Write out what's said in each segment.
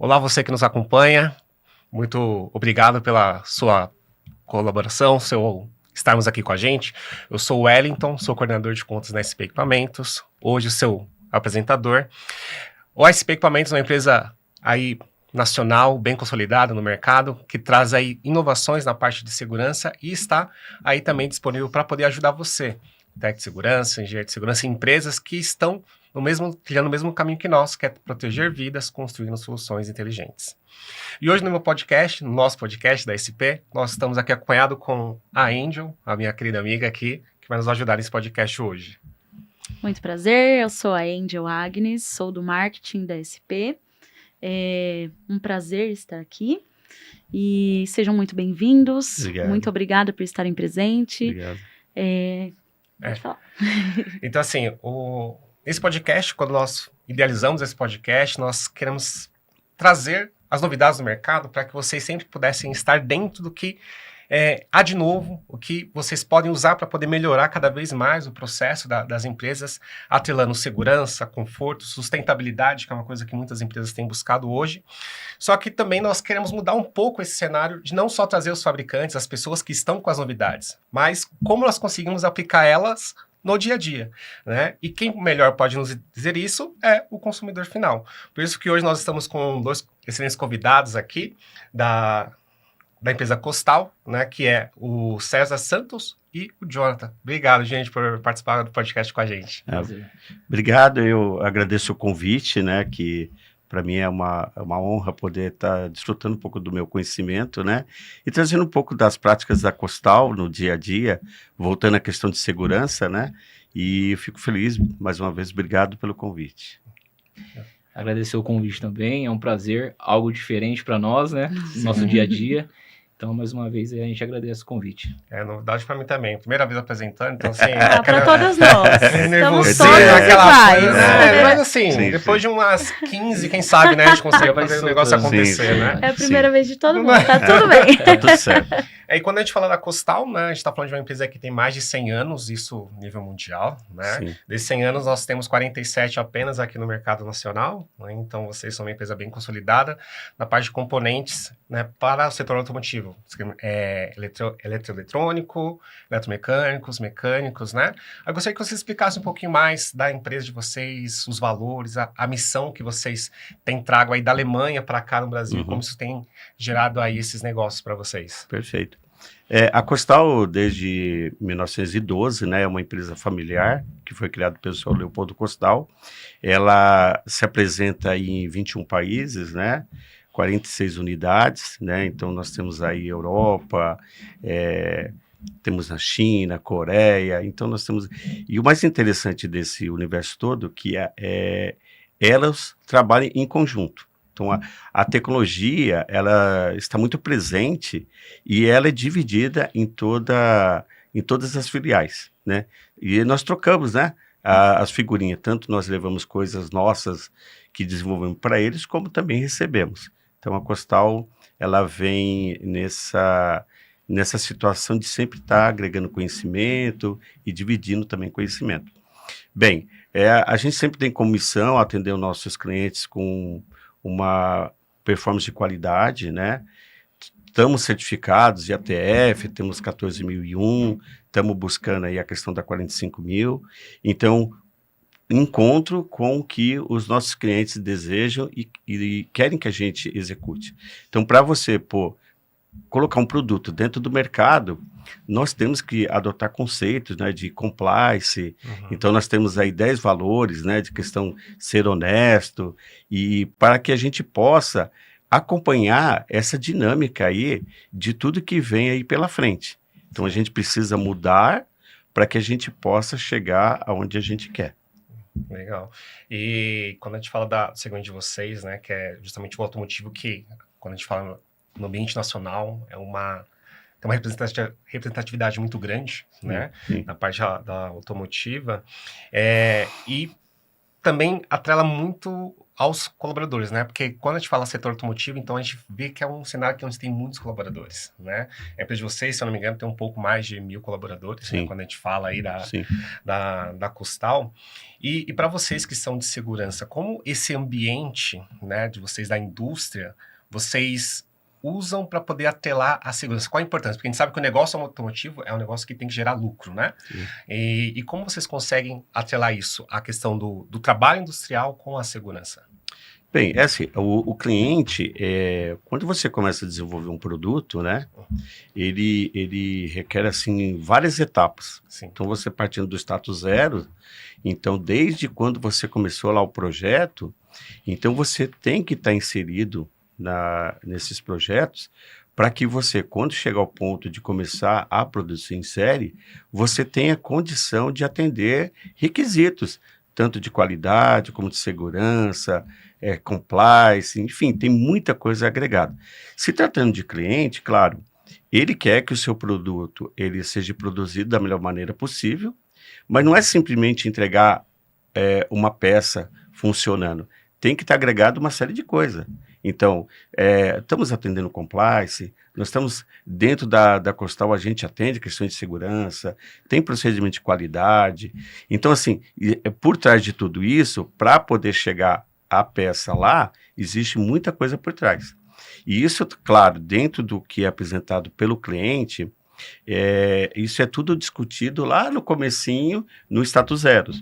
Olá, você que nos acompanha. Muito obrigado pela sua colaboração, estarmos aqui com a gente. Eu sou o Wellington, sou coordenador de contas na SP Equipamentos, hoje seu apresentador. O SP Equipamentos é uma empresa aí nacional, bem consolidada no mercado, que traz aí inovações na parte de segurança e está aí também disponível para poder ajudar você, técnico de segurança, engenheiro de segurança, empresas que estão trilhando o mesmo caminho que nós, que é proteger vidas, construindo soluções inteligentes. E hoje no nosso podcast da SP, nós estamos aqui acompanhado com a Angel, a minha querida amiga aqui, que vai nos ajudar nesse podcast hoje. Muito prazer, eu sou a Angel Agnes, sou do marketing da SP. É um prazer estar aqui e sejam muito bem-vindos. Obrigado. Muito obrigada por estarem presentes. Obrigado. Pode falar. Então, assim, esse podcast, quando nós idealizamos esse podcast, nós queremos trazer as novidades do mercado para que vocês sempre pudessem estar dentro do que há de novo, o que vocês podem usar para poder melhorar cada vez mais o processo das empresas, atrelando segurança, conforto, sustentabilidade, que é uma coisa que muitas empresas têm buscado hoje. Só que também nós queremos mudar um pouco esse cenário de não só trazer os fabricantes, as pessoas que estão com as novidades, mas como nós conseguimos aplicar elas no dia a dia, né? E quem melhor pode nos dizer isso é o consumidor final. Por isso que hoje nós estamos com dois excelentes convidados aqui da empresa Costal, né, que é o César Santos e o Jonathan. Obrigado, gente, por participar do podcast com a gente. Obrigado, eu agradeço o convite, né, que para mim é uma honra poder estar desfrutando um pouco do meu conhecimento, né, e trazendo um pouco das práticas da Costal no dia a dia, voltando à questão de segurança, né, e eu fico feliz, mais uma vez, obrigado pelo convite. Agradecer o convite também, é um prazer, algo diferente para nós, né, no nosso dia a dia. Então, mais uma vez, a gente agradece o convite. É novidade para mim também. Primeira vez apresentando, então assim... Para todas nós. Estamos todos iguais. iguais. Mas assim, depois de umas 15, quem sabe, né, a gente consegue fazer o negócio acontecer, né? É a primeira vez de todo mundo, tá tudo bem. Tá tudo certo. E quando a gente fala da Costal, né, a gente está falando de uma empresa que tem mais de 100 anos, isso nível mundial, né? Sim. Desses 100 anos, nós temos 47 apenas aqui no mercado nacional, né? Então vocês são uma empresa bem consolidada na parte de componentes, né, para o setor automotivo. Eletroeletrônico, eletromecânicos, mecânicos, né? Eu gostaria que vocês explicassem um pouquinho mais da empresa de vocês, os valores, a missão que vocês têm trago aí da Alemanha para cá no Brasil, como isso tem gerado aí esses negócios para vocês. Perfeito. A Costal, desde 1912, né, é uma empresa familiar que foi criada pelo senhor Leopoldo Costal. Ela se apresenta aí em 21 países, né, 46 unidades, né, então nós temos aí Europa, temos na China, Coreia, então nós temos... E o mais interessante desse universo todo que elas trabalham em conjunto. Então, a tecnologia, ela está muito presente e ela é dividida em todas as filiais, né? E nós trocamos, né, as figurinhas. Tanto nós levamos coisas nossas que desenvolvemos para eles, como também recebemos. Então, a Costal, ela vem nessa situação de sempre estar agregando conhecimento e dividindo também conhecimento. Bem, a gente sempre tem como missão atender os nossos clientes com uma performance de qualidade, né? Estamos certificados de ATF, temos 14.001, estamos buscando aí a questão da 45.000. Então, encontro com o que os nossos clientes desejam e querem que a gente execute. Então, para você colocar um produto dentro do mercado, nós temos que adotar conceitos, né, de compliance. Então nós temos aí 10 valores, né, de questão ser honesto, e para que a gente possa acompanhar essa dinâmica aí de tudo que vem aí pela frente. Então a gente precisa mudar para que a gente possa chegar aonde a gente quer. Legal. E quando a gente fala do segmento de vocês, né, que é justamente o automotivo, que quando a gente fala no ambiente nacional, tem uma representatividade muito grande, né, Sim. na parte da automotiva, e também atrela muito aos colaboradores, né? Porque quando a gente fala setor automotivo, então a gente vê que é um cenário que onde tem muitos colaboradores, né? A empresa de vocês, se eu não me engano, tem um pouco mais de 1.000 colaboradores, né? Quando a gente fala aí da Costal. E para vocês que são de segurança, como esse ambiente, né, de vocês da indústria, vocês usam para poder atrelar a segurança? Qual a importância? Porque a gente sabe que o negócio automotivo é um negócio que tem que gerar lucro, né? E como vocês conseguem atrelar isso, a questão do trabalho industrial com a segurança? Bem, é assim, o cliente, quando você começa a desenvolver um produto, né, ele requer, assim, várias etapas. Sim. Então, você partindo do status zero, então, desde quando você começou lá o projeto, então você tem que estar inserido nesses projetos para que você, quando chegar ao ponto de começar a produzir em série, você tenha condição de atender requisitos, tanto de qualidade como de segurança, compliance, enfim, tem muita coisa agregada. Se tratando de cliente, claro, ele quer que o seu produto ele seja produzido da melhor maneira possível, mas não é simplesmente entregar uma peça funcionando, tem que estar agregado uma série de coisas. Então, estamos atendendo compliance, nós estamos dentro da Costal, a gente atende questões de segurança, tem procedimento de qualidade. Então, assim, por trás de tudo isso, para poder chegar a peça lá, existe muita coisa por trás. E isso, claro, dentro do que é apresentado pelo cliente, isso é tudo discutido lá no comecinho, no status zero.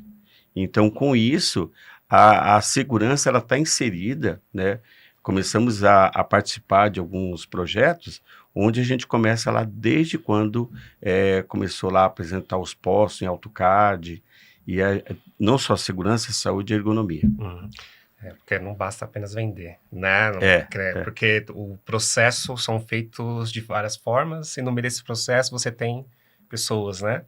Então, com isso, a segurança está inserida, né? Começamos a participar de alguns projetos onde a gente começa lá desde quando começou lá a apresentar os postos em AutoCAD, e não só segurança, saúde e ergonomia. Porque não basta apenas vender, né? Porque o processo são feitos de várias formas, e no meio desse processo você tem pessoas, né?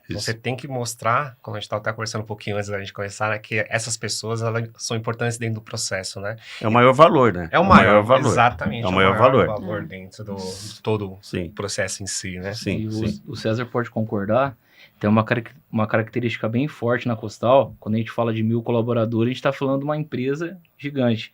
Então, você tem que mostrar, como a gente estava até conversando um pouquinho antes da gente começar, né, que essas pessoas elas são importantes dentro do processo, né? É o maior valor, né? É o maior valor. Exatamente. É o maior valor dentro de todo o processo em si, né? Sim. O César pode concordar. Tem uma característica bem forte na Costal. Quando a gente fala de 1.000 colaboradores, a gente está falando de uma empresa gigante.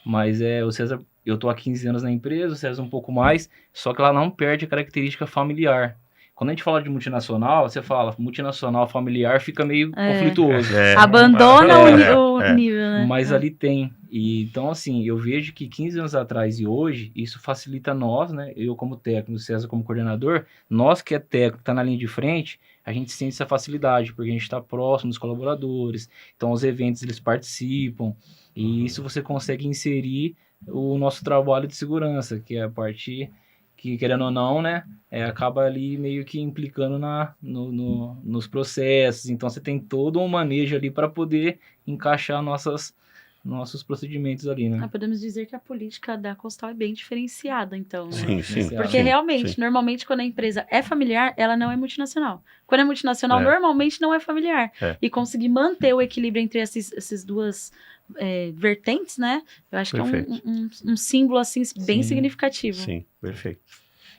Mas o César, eu estou há 15 anos na empresa, o César um pouco mais, só que ela não perde a característica familiar. Quando a gente fala de multinacional, você fala multinacional familiar, fica meio conflituoso. Abandona o nível, né? Mas ali tem. E, então, assim, eu vejo que 15 anos atrás e hoje, isso facilita nós, né? Eu como técnico, o César como coordenador, nós que é técnico, está na linha de frente, a gente sente essa facilidade, porque a gente está próximo dos colaboradores, então os eventos eles participam, e isso você consegue inserir o nosso trabalho de segurança, que é a parte que, querendo ou não, né, acaba ali meio que implicando nos processos. Então, você tem todo um manejo ali para poder encaixar nossos procedimentos ali, né? Podemos dizer que a política da Costal é bem diferenciada, então. Sim, sim. Porque realmente, normalmente, quando a empresa é familiar, ela não é multinacional. Quando é multinacional, normalmente não é familiar. E conseguir manter o equilíbrio entre essas duas vertentes, né? Eu acho Perfeito. Que é um símbolo, assim, bem significativo. Sim, perfeito.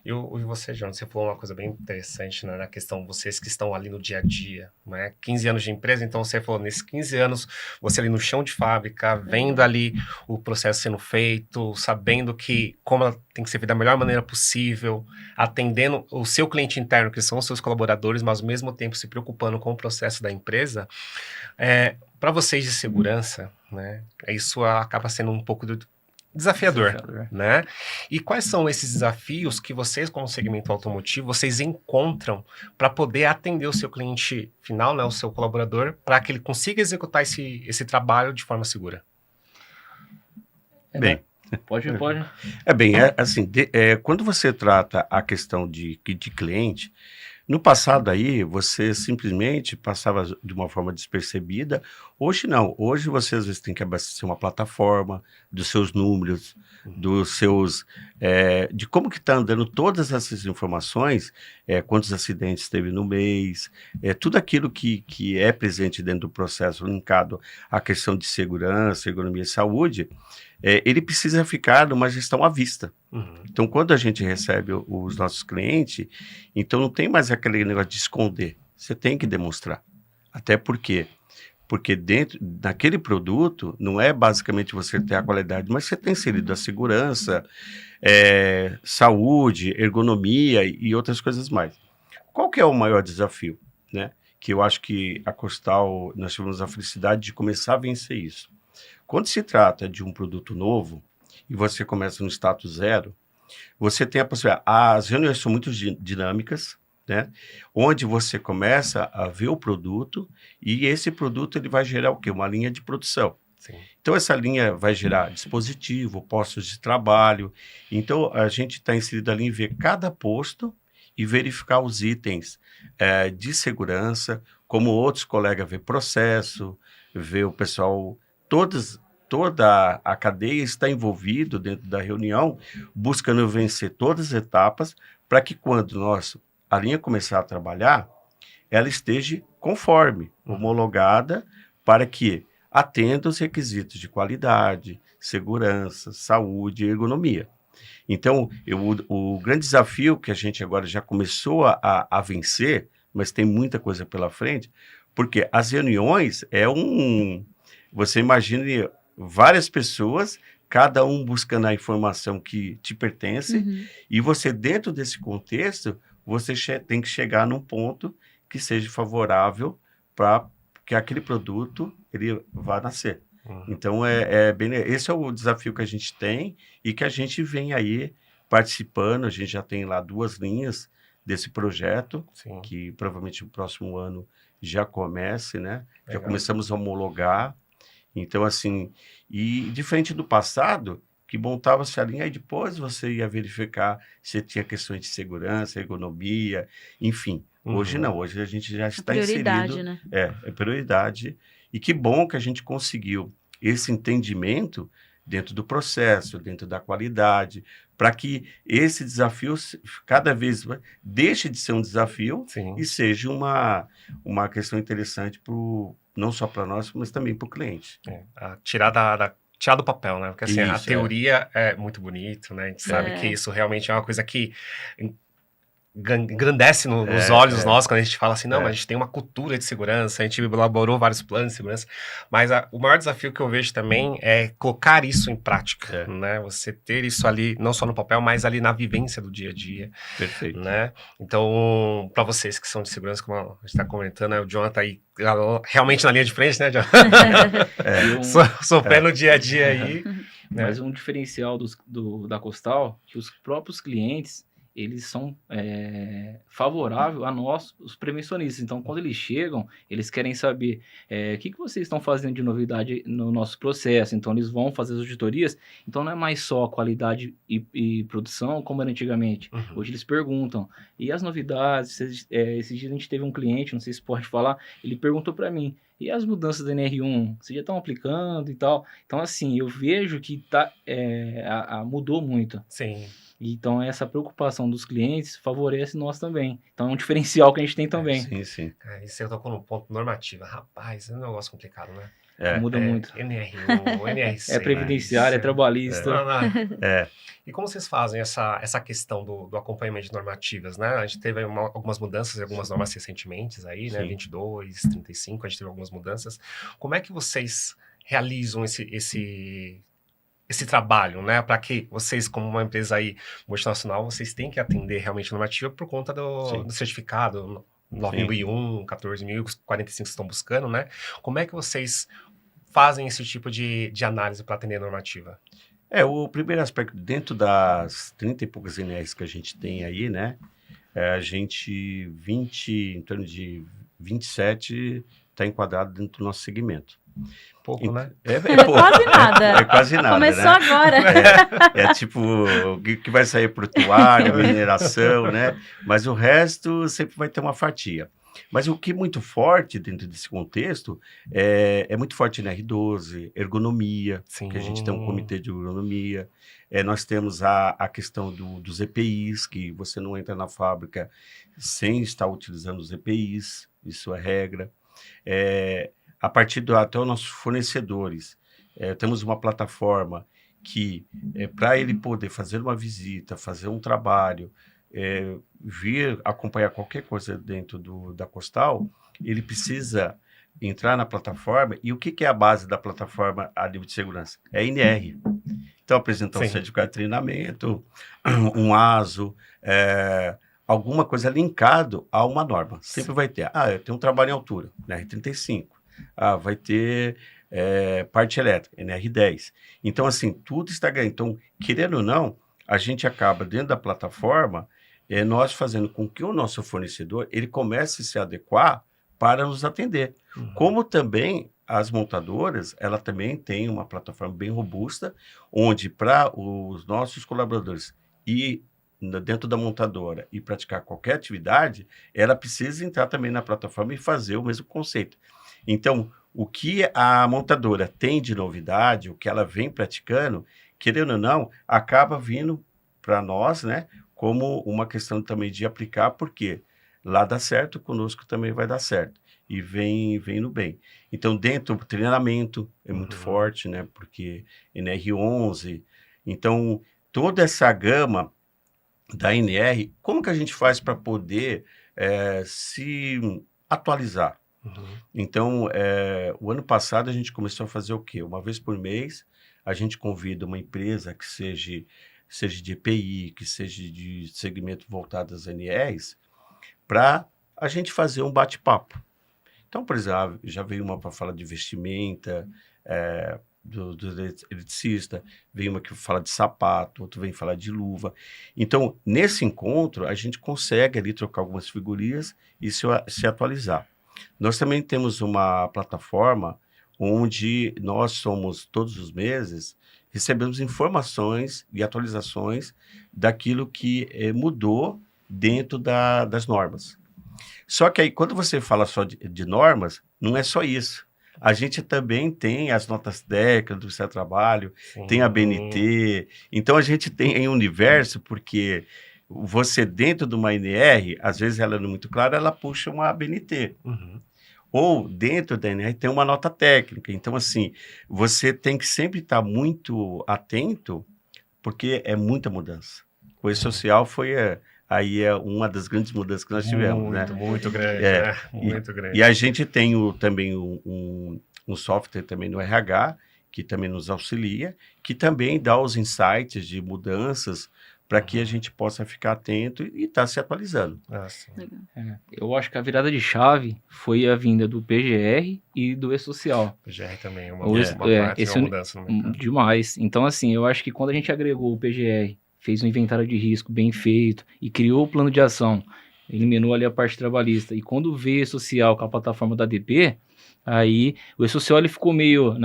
E você, Jonas, você falou uma coisa bem interessante, né, na questão, vocês que estão ali no dia a dia, né, 15 anos de empresa, então você falou, nesses 15 anos, você ali no chão de fábrica, vendo ali o processo sendo feito, sabendo como ela tem que ser feita da melhor maneira possível, atendendo o seu cliente interno, que são os seus colaboradores, mas ao mesmo tempo se preocupando com o processo da empresa, para vocês de segurança, né, isso acaba sendo um pouco desafiador, né? E quais são esses desafios que vocês, como segmento automotivo, vocês encontram para poder atender o seu cliente final, né, o seu colaborador, para que ele consiga executar esse trabalho de forma segura? Bem, pode. Assim, quando você trata a questão de cliente, no passado aí, você simplesmente passava de uma forma despercebida. Hoje não. Hoje você às vezes tem que abastecer uma plataforma dos seus números, dos seus... de como que está andando todas essas informações, quantos acidentes teve no mês, tudo aquilo que é presente dentro do processo linkado à questão de segurança, ergonomia e saúde, ele precisa ficar numa gestão à vista. Então, quando a gente recebe os nossos clientes, então não tem mais aquele negócio de esconder. Você tem que demonstrar. Até porque, Porque dentro daquele produto, não é basicamente você ter a qualidade, mas você tem inserido a segurança, saúde, ergonomia e outras coisas mais. Qual que é o maior desafio, né? Que eu acho que a Costal, nós tivemos a felicidade de começar a vencer isso. Quando se trata de um produto novo, e você começa no status zero, você tem a possibilidade. As reuniões são muito dinâmicas, né? Onde você começa a ver o produto e esse produto ele vai gerar o quê? Uma linha de produção. Sim. Então, essa linha vai gerar dispositivo, postos de trabalho. Então, a gente está inserido ali em ver cada posto e verificar os itens de segurança, como outros colegas vê processo, vê o pessoal, toda a cadeia está envolvido dentro da reunião, buscando vencer todas as etapas, para que quando a linha começar a trabalhar, ela esteja conforme, homologada, para que atenda os requisitos de qualidade, segurança, saúde e ergonomia. Então, o grande desafio que a gente agora já começou a vencer, mas tem muita coisa pela frente, porque as reuniões você imagine várias pessoas, cada um buscando a informação que te pertence, e você, dentro desse contexto, você tem que chegar num ponto que seja favorável para que aquele produto ele vá nascer. Então, esse é o desafio que a gente tem e que a gente vem aí participando. A gente já tem lá 2 linhas desse projeto, Sim. que provavelmente no próximo ano já comece, né? Legal. Já começamos a homologar. Então, assim, e diferente do passado, que montava-se a linha e depois você ia verificar se tinha questões de segurança, ergonomia, enfim. Hoje não, hoje a gente já está prioridade, inserido. Né? É prioridade. E que bom que a gente conseguiu esse entendimento dentro do processo, dentro da qualidade, para que esse desafio cada vez deixe de ser um desafio Sim. e seja uma questão interessante não só para nós, mas também para o cliente. Tirar do papel, né? Porque assim, a teoria é muito bonito, né? A gente sabe que isso realmente é uma coisa que engrandece nos olhos nossos quando a gente fala assim, não, mas a gente tem uma cultura de segurança, a gente elaborou vários planos de segurança, mas o maior desafio que eu vejo também é colocar isso em prática, né? Você ter isso ali, não só no papel, mas ali na vivência do dia a dia. Perfeito. Né? Então, para vocês que são de segurança, como a gente está comentando, o Jonathan tá aí realmente na linha de frente, né, Jonathan? Sofrendo no dia a dia aí. Mas um diferencial da Costal, que os próprios clientes, eles são favoráveis a nós, os prevencionistas. Então, quando eles chegam, eles querem saber o que vocês estão fazendo de novidade no nosso processo. Então, eles vão fazer as auditorias. Então, não é mais só qualidade e produção, como era antigamente. Hoje eles perguntam. E as novidades? Esses dias a gente teve um cliente, não sei se pode falar, ele perguntou para mim, e as mudanças da NR1, vocês já estão aplicando e tal? Então, assim, eu vejo que mudou muito. Sim. Então, essa preocupação dos clientes favorece nós também. Então, é um diferencial que a gente tem também. Sim. E você tocou no ponto normativa. Rapaz, é um negócio complicado, né? Muda muito. NR1, NR6. É previdenciário, é trabalhista. E como vocês fazem essa questão do acompanhamento de normativas, né? A gente teve algumas mudanças, algumas normas recentemente aí, né? 22, 35, a gente teve algumas mudanças. Como é que vocês realizam esse trabalho, né? Para que vocês, como uma empresa aí multinacional, vocês têm que atender realmente a normativa por conta do certificado 9.001, 14.000, 45 estão buscando, né? Como é que vocês fazem esse tipo de análise para atender a normativa? O primeiro aspecto, dentro das 30 e poucas NRs que a gente tem aí, né? A gente, em torno de 27 está enquadrado dentro do nosso segmento. Pouco, né? Pouco. Quase nada. É quase nada, Começou né? agora. Tipo, o que vai sair portuário, mineração, né? Mas o resto sempre vai ter uma fatia. Mas o que é muito forte dentro desse contexto é muito forte na R12, ergonomia, que a gente tem um comitê de ergonomia. Nós temos a questão dos EPIs, que você não entra na fábrica sem estar utilizando os EPIs, isso é regra. A partir até os nossos fornecedores, temos uma plataforma que, para ele poder fazer uma visita, fazer um trabalho, vir acompanhar qualquer coisa dentro da Costal, ele precisa entrar na plataforma, e o que é a base da plataforma a nível de segurança? É a NR. Então, apresentar um certificado de treinamento, um ASO, alguma coisa linkado a uma norma. Sempre vai ter. Eu tenho um trabalho em altura, NR35. Vai ter parte elétrica, NR10. Então, assim, tudo está ganhando. Então, querendo ou não, a gente acaba dentro da plataforma, nós fazendo com que o nosso fornecedor ele comece a se adequar para nos atender. Como também as montadoras, ela também tem uma plataforma bem robusta, onde para os nossos colaboradores ir dentro da montadora e praticar qualquer atividade, ela precisa entrar também na plataforma e fazer o mesmo conceito. Então, o que a montadora tem de novidade, o que ela vem praticando, querendo ou não, acaba vindo para nós, né, como uma questão também de aplicar, porque lá dá certo, conosco também vai dar certo. E vem no bem. Então, dentro do treinamento é muito forte, né? Porque NR11. Então, toda essa gama da NR, como que a gente faz para poder se atualizar? Então, o ano passado a gente começou a fazer o quê? Uma vez por mês, a gente convida uma empresa que seja de EPI, que seja de segmento voltado às NRs, para a gente fazer um bate-papo. Então, por exemplo, já veio uma para falar de vestimenta, do eletricista, veio uma que fala de sapato, outro vem falar de luva. Então, nesse encontro, a gente consegue ali trocar algumas figurinhas e se atualizar. Nós também temos uma plataforma onde nós somos, todos os meses, recebemos informações e atualizações daquilo que mudou dentro das normas. Só que aí, quando você fala só de normas, não é só isso. A gente também tem as notas técnicas do seu trabalho, tem a BNT. Então, a gente tem um universo, porque você, dentro de uma NR, às vezes ela não é muito clara, ela puxa uma BNT. Ou, dentro da NR, tem uma nota técnica. Então, assim, você tem que sempre estar muito atento, porque é muita mudança. O E-Social foi... Aí é uma das grandes mudanças que nós tivemos, né? Muito grande, né? Muito grande. E a gente tem também um software também no RH, que também nos auxilia, que também dá os insights de mudanças para que a gente possa ficar atento e estar se atualizando. Eu acho que a virada de chave foi a vinda do PGR e do E-Social. O PGR também é uma mudança no mercado. Demais. Então, assim, eu acho que quando a gente agregou o PGR, fez um inventário de risco bem feito e criou o plano de ação, eliminou ali a parte trabalhista. E quando veio o social com a plataforma da ADP, aí o E-Social ele ficou meio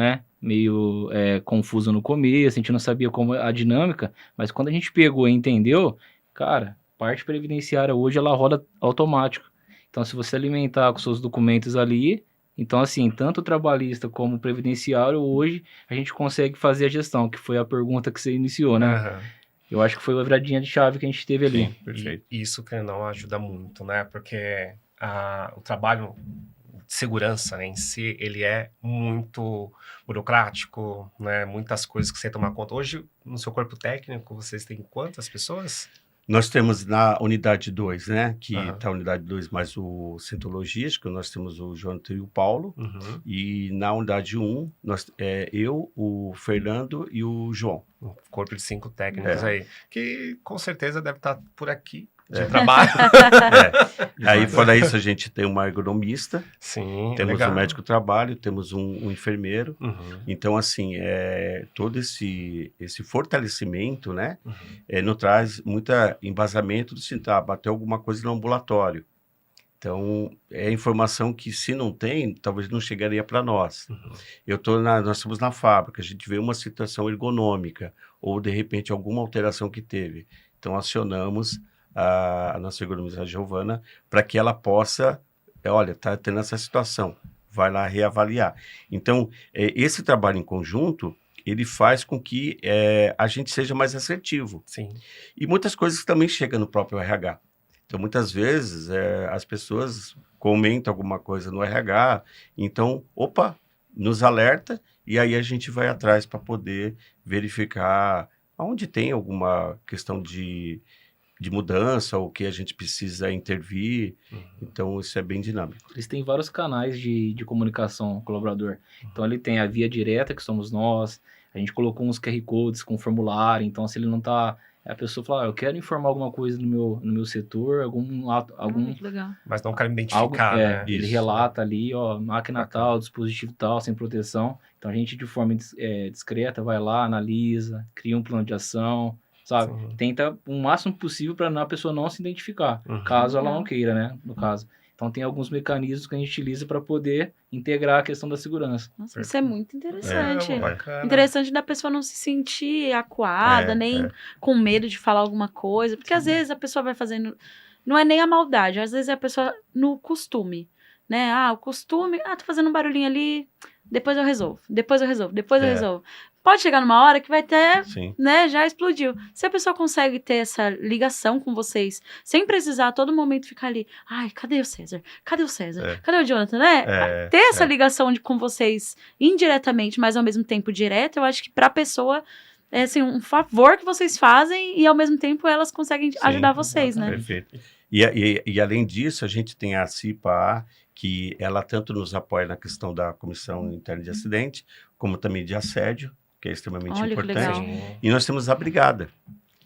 confuso no começo, a gente não sabia como a dinâmica, mas quando a gente pegou e entendeu, cara, parte previdenciária hoje ela roda automático. Então, se você alimentar com seus documentos ali, então, assim, tanto o trabalhista como o previdenciário, hoje a gente consegue fazer a gestão, que foi a pergunta que você iniciou, né? Eu acho que foi uma viradinha de chave que a gente teve ali. Perfeito. E isso, que não ajuda muito, né? Porque o trabalho de segurança, né, em si, ele é muito burocrático, né? Muitas coisas que você tomar conta. Hoje, no seu corpo técnico, vocês têm quantas pessoas? Nós temos na unidade 2, né? Que está a unidade 2 mais o centro logístico, nós temos o Jonathan e o Paulo. E na unidade 1, eu, o Fernando e o João. Um corpo de 5 técnicos aí, que com certeza deve estar por aqui de trabalho. Aí, fora isso, a gente tem uma ergonomista. Sim, temos legal. um médico do trabalho, temos um enfermeiro. Então, assim, todo esse fortalecimento, né, nos traz muito embasamento de tentar bater alguma coisa no ambulatório. Então, é informação que, se não tem, talvez não chegaria para nós. Nós estamos na fábrica, a gente vê uma situação ergonômica, ou, de repente, alguma alteração que teve. Então, acionamos a nossa ergonomista Giovana para que ela possa, olha, está tendo essa situação, vai lá reavaliar. Então, esse trabalho em conjunto, ele faz com que a gente seja mais assertivo. Sim. E muitas coisas também chegam no próprio RH. Então, muitas vezes, as pessoas comentam alguma coisa no RH, então, nos alerta, e aí a gente vai atrás para poder verificar onde tem alguma questão de de mudança, ou que a gente precisa intervir. Uhum. Então, isso é bem dinâmico. Eles têm vários canais de comunicação colaborador. Então, ele tem a via direta, que somos nós. A gente colocou uns QR Codes com formulário. Então, se ele não está... A pessoa fala, eu quero informar alguma coisa no meu setor, algum Legal. Mas não quero identificar, né? ele Isso. relata ali, ó, máquina tal, dispositivo tal, sem proteção. Então, a gente, de forma discreta, vai lá, analisa, cria um plano de ação, sabe? Sim. Tenta o máximo possível para a pessoa não se identificar, Uhum. caso ela Legal. não queira, né? No caso. Então, tem alguns mecanismos que a gente utiliza para poder integrar a questão da segurança. Nossa, isso é muito interessante. Bacana. Interessante da pessoa não se sentir acuada, nem com medo de falar alguma coisa. Porque às vezes a pessoa vai fazendo... Não é nem a maldade, às vezes é a pessoa no costume, né? O costume... tô fazendo um barulhinho ali, depois eu resolvo. Pode chegar numa hora que vai ter, Sim. né? Já explodiu. Se a pessoa consegue ter essa ligação com vocês, sem precisar a todo momento ficar ali, cadê o César? Cadê o César? Cadê o Jonathan, né? Ter essa ligação com vocês indiretamente, mas ao mesmo tempo direta, eu acho que pra pessoa é assim, um favor que vocês fazem e ao mesmo tempo elas conseguem ajudar vocês, né? Perfeito. E além disso, a gente tem a CIPA, que ela tanto nos apoia na questão da Comissão Interna de Acidente, como também de assédio, que é extremamente Olha, que importante. legal. E nós temos a Brigada.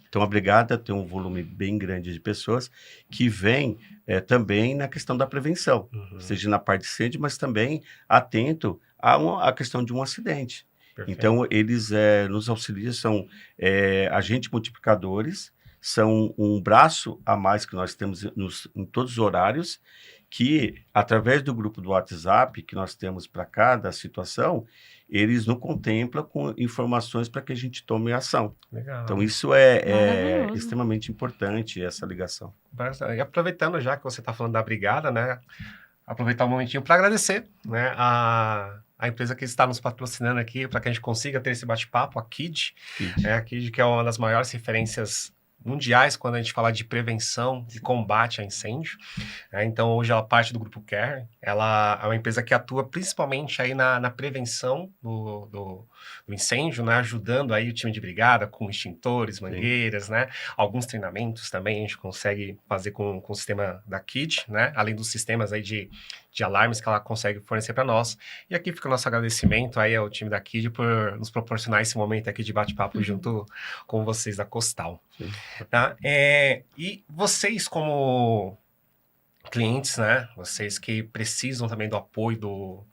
Então, a Brigada tem um volume bem grande de pessoas que vêm também na questão da prevenção, seja na parte de incêndio, mas também atento à questão de um acidente. Perfeito. Então, eles nos auxiliam, são agentes multiplicadores, são um braço a mais que nós temos em todos os horários, que, através do grupo do WhatsApp que nós temos para cada situação, eles nos contemplam com informações para que a gente tome ação. Legal. Então, isso é Maravilhoso. extremamente importante, essa ligação. E aproveitando já que você está falando da Brigada, né? Aproveitar um momentinho para agradecer, né? A empresa que está nos patrocinando aqui para que a gente consiga ter esse bate-papo, a KID. A KID, que é uma das maiores referências mundiais quando a gente fala de prevenção e combate a incêndio. Então, hoje ela parte do Grupo Care. Ela é uma empresa que atua principalmente aí na prevenção do incêndio, né? Ajudando aí o time de brigada com extintores, mangueiras, né? Alguns treinamentos também a gente consegue fazer com o sistema da KID, né? Além dos sistemas aí de alarmes que ela consegue fornecer para nós. E aqui fica o nosso agradecimento aí ao time da KID por nos proporcionar esse momento aqui de bate-papo junto com vocês da Costal. Sim. Tá? E vocês como clientes, né? Vocês que precisam também do apoio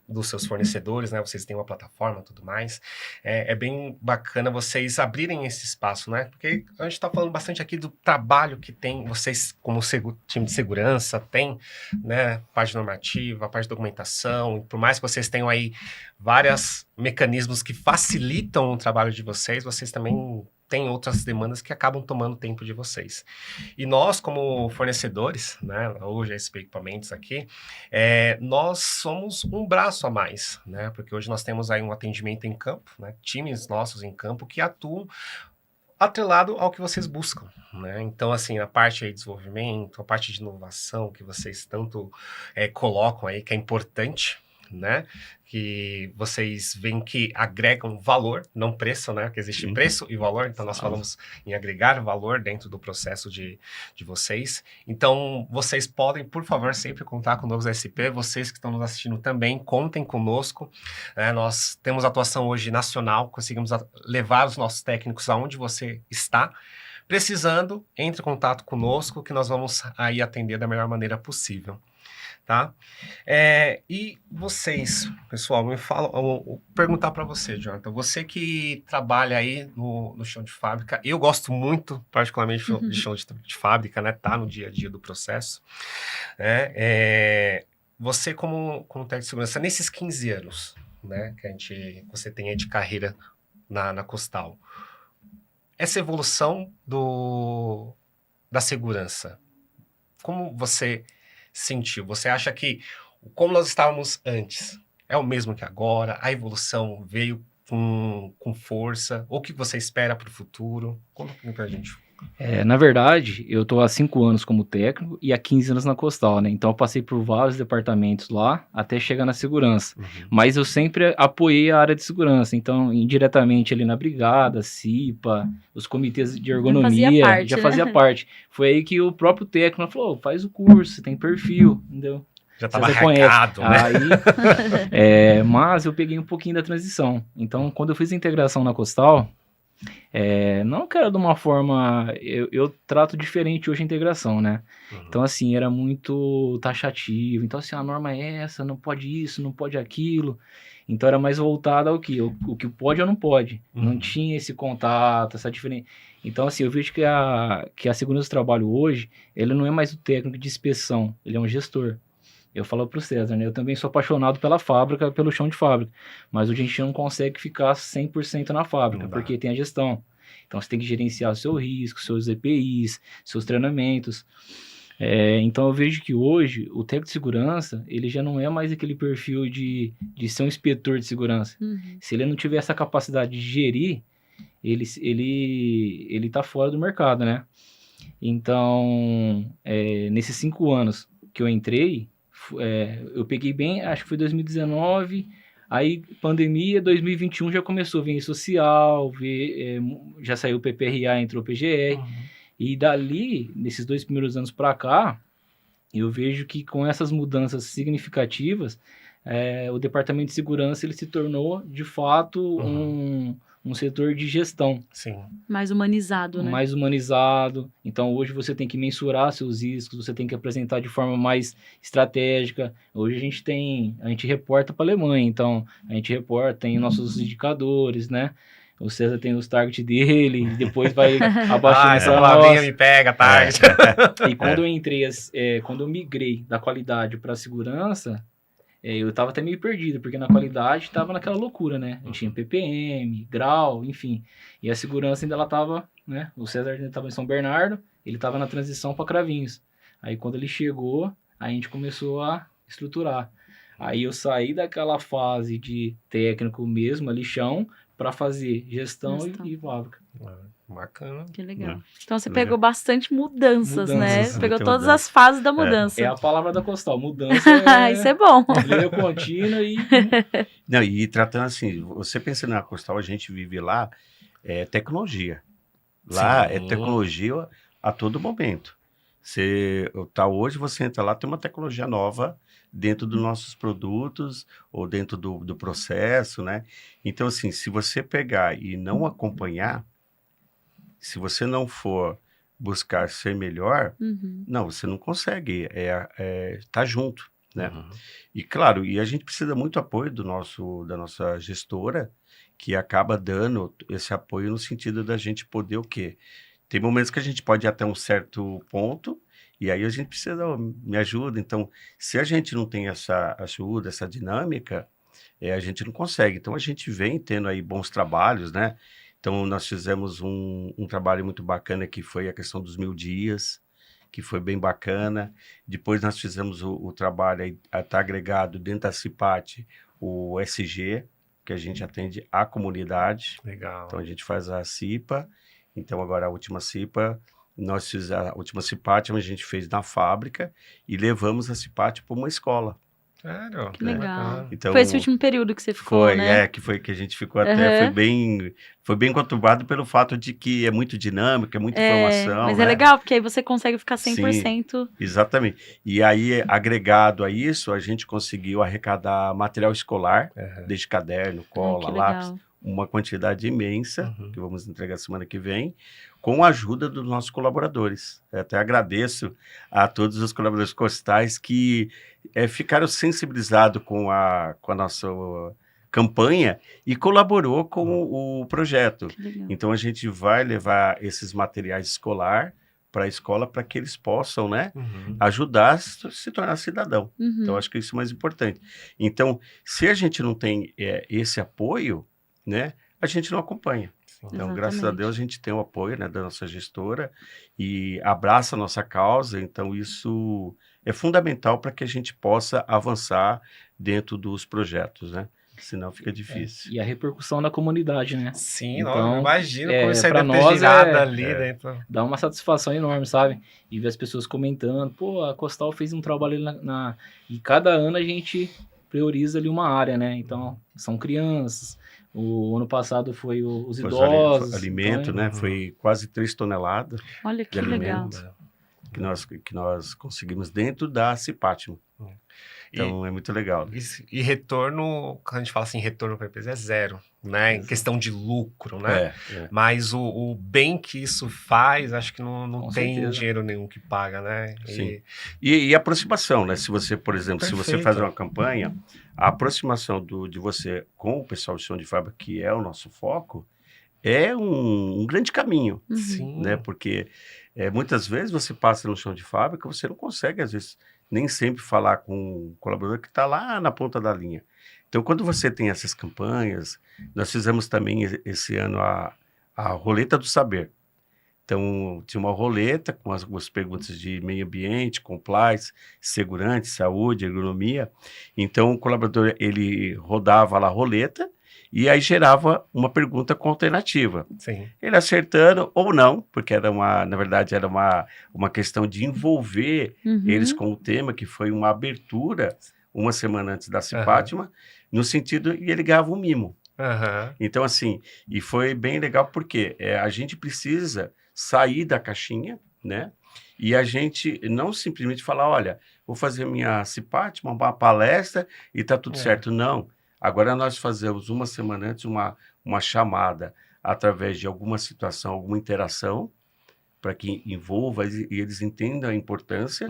dos seus fornecedores, né? Vocês têm uma plataforma e tudo mais. É bem bacana vocês abrirem esse espaço, né? Porque a gente está falando bastante aqui do trabalho que tem vocês como time de segurança, tem, né? Parte normativa, parte de documentação. Por mais que vocês tenham aí vários mecanismos que facilitam o trabalho de vocês também têm outras demandas que acabam tomando tempo de vocês. E nós, como fornecedores, né, hoje a SP Equipamentos aqui, nós somos um braço a mais, né, porque hoje nós temos aí um atendimento em campo, né, times nossos em campo que atuam atrelado ao que vocês buscam, né? Então, assim, a parte aí de desenvolvimento, a parte de inovação que vocês tanto colocam aí, que é importante, né? Que vocês veem que agregam valor, não preço, né? Que existe preço e valor, então nós falamos em agregar valor dentro do processo de vocês. Então, vocês podem, por favor, sempre contar com o Novos SP, vocês que estão nos assistindo também, contem conosco. Nós temos atuação hoje nacional, conseguimos levar os nossos técnicos aonde você está. Precisando, entre em contato conosco, que nós vamos aí atender da melhor maneira possível. Tá? E vocês, pessoal, me falam, vou perguntar para você, Jonathan, você que trabalha aí no chão de fábrica, eu gosto muito, particularmente, de chão de fábrica, né? Tá no dia a dia do processo. Você como técnico de segurança, nesses 15 anos, né, que você tem aí de carreira na Costal, essa evolução da segurança, como você sentiu? Você acha que como nós estávamos antes é o mesmo que agora? A evolução veio com força? Ou o que você espera para o futuro? Conta pra gente. Na verdade, eu tô há 5 anos como técnico e há 15 anos na Costal, né? Então eu passei por vários departamentos lá até chegar na segurança. Mas eu sempre apoiei a área de segurança. Então, indiretamente ali na brigada, CIPA, os comitês de ergonomia, já fazia parte. Foi aí que o próprio técnico falou, faz o curso, tem perfil, entendeu? Já estava arraigado, né? Aí, mas eu peguei um pouquinho da transição. Então, quando eu fiz a integração na Costal, não que era de uma forma... Eu trato diferente hoje a integração, né? Então, assim, era muito taxativo. Então, assim, a norma é essa, não pode isso, não pode aquilo. Então, era mais voltado ao que? O que pode ou não pode. Não tinha esse contato, essa diferença. Então, assim, eu vejo que a segurança do trabalho hoje, ele não é mais o técnico de inspeção, ele é um gestor. Eu falo pro César, né? Eu também sou apaixonado pela fábrica, pelo chão de fábrica. Mas a gente não consegue ficar 100% na fábrica, porque tem a gestão. Então, você tem que gerenciar o seu risco, seus EPIs, seus treinamentos. Então, eu vejo que hoje, o técnico de segurança, ele já não é mais aquele perfil de ser um inspetor de segurança. Se ele não tiver essa capacidade de gerir, ele tá fora do mercado, né? Então, nesses 5 anos que eu entrei, eu peguei bem, acho que foi 2019, aí pandemia, 2021 já começou a vir social, já saiu o PPRA, entrou o PGR, e dali, nesses 2 primeiros anos para cá, eu vejo que com essas mudanças significativas, o departamento de segurança ele se tornou, de fato, um setor de gestão. Sim. Mais humanizado, né? Mais humanizado. Então, hoje você tem que mensurar seus riscos, você tem que apresentar de forma mais estratégica. Hoje a gente reporta para a Alemanha, então a gente reporta, tem nossos indicadores, né? O César tem os targets dele, depois vai abaixando essa palavrinha me pega, target. E quando eu entrei, quando eu migrei da qualidade para a segurança, eu estava até meio perdido, porque na qualidade estava naquela loucura, né? A gente tinha ppm, grau, enfim. E a segurança ainda ela estava, né? O César ainda estava em São Bernardo, ele estava na transição para Cravinhos. Aí quando ele chegou, a gente começou a estruturar. Aí eu saí daquela fase de técnico mesmo, ali chão, para fazer gestão e fábrica. Bacana. Que legal. Então você pegou bastante mudanças, né? Pegou todas mudança. as fases da mudança. É a palavra da Costal, mudança Isso é bom. Leia contínua e... Não, e tratando assim, você pensa na Costal, a gente vive lá, tecnologia. Lá é tecnologia a todo momento. Hoje você entra lá, tem uma tecnologia nova dentro dos nossos produtos ou dentro do processo, né? Então, assim, se você pegar e não acompanhar, se você não for buscar ser melhor, não, você não consegue estar junto, né? E claro, e a gente precisa muito apoio da nossa gestora, que acaba dando esse apoio no sentido da gente poder o quê? Tem momentos que a gente pode ir até um certo ponto, e aí a gente precisa, me ajuda. Então, se a gente não tem essa ajuda, essa dinâmica, a gente não consegue. Então, a gente vem tendo aí bons trabalhos, né? Então, nós fizemos um trabalho muito bacana, que foi a questão dos 1000 dias, que foi bem bacana. Depois, nós fizemos o trabalho, aí está agregado dentro da CIPAT, o SG, que a gente atende a comunidade. Legal. Então, a gente faz a CIPA. Então, agora a última CIPA, nós fizemos a última CIPAT, a gente fez na fábrica e levamos a CIPAT para uma escola. Sério? Que legal. Então, foi esse último período que você ficou, né? que foi que a gente ficou até, foi bem conturbado pelo fato de que é muito dinâmico, é muita informação, mas né? é legal, porque aí você consegue ficar 100%. Sim, exatamente. E aí, agregado a isso, a gente conseguiu arrecadar material escolar, desde caderno, cola, lápis, uma quantidade imensa, que vamos entregar semana que vem, com a ajuda dos nossos colaboradores. Eu até agradeço a todos os colaboradores costais que ficaram sensibilizados com a nossa campanha e colaborou com o projeto. Então, a gente vai levar esses materiais escolar para a escola para que eles possam, né, ajudar a se tornar cidadão. Então, acho que isso é mais importante. Então, se a gente não tem esse apoio, né, a gente não acompanha. Então, graças a Deus, a gente tem o apoio, né, da nossa gestora e abraça a nossa causa. Então, isso é fundamental para que a gente possa avançar dentro dos projetos, né? senão fica difícil. E a repercussão na comunidade, né? Sim, Então, não, imagina como isso aí pra deve ter nós girado ali dentro. Dá uma satisfação enorme, sabe? E ver as pessoas comentando, pô, a Costal fez um trabalho E cada ano a gente prioriza ali uma área, né? Então, são crianças. O ano passado foi os idosos. Alimento, então, né? Foi quase 3 toneladas Olha que de legal. alimento que nós conseguimos dentro da Cipatma. Então, é muito legal. E retorno, quando a gente fala assim, retorno para a empresa é zero, né? Em questão de lucro, né? Mas o bem que isso faz, acho que não tem certeza. dinheiro nenhum que paga, né? Sim. E aproximação, né? Se você, por exemplo, se você faz uma campanha, a aproximação de você com o pessoal de chão de fábrica, que é o nosso foco, é um grande caminho, Sim. né? Porque muitas vezes você passa no chão de fábrica, você não consegue, às vezes, nem sempre falar com um colaborador que está lá na ponta da linha. Então, quando você tem essas campanhas, nós fizemos também esse ano a Roleta do Saber. Então, tinha uma roleta com algumas perguntas de meio ambiente, compliance, segurança, saúde, ergonomia. Então, o colaborador, ele rodava lá a roleta e aí gerava uma pergunta com alternativa. Sim. Ele acertando ou não, porque na verdade, era uma questão de envolver eles com o tema, que foi uma abertura uma semana antes da Cipatma, no sentido, e ele ganhava um mimo. Então, assim, e foi bem legal porque a gente precisa sair da caixinha, né? E a gente não simplesmente falar, olha, vou fazer minha Cipatma, uma palestra e tá tudo certo. Não. Agora nós fazemos uma semana antes uma chamada através de alguma situação, alguma interação, para que envolva e eles entendam a importância,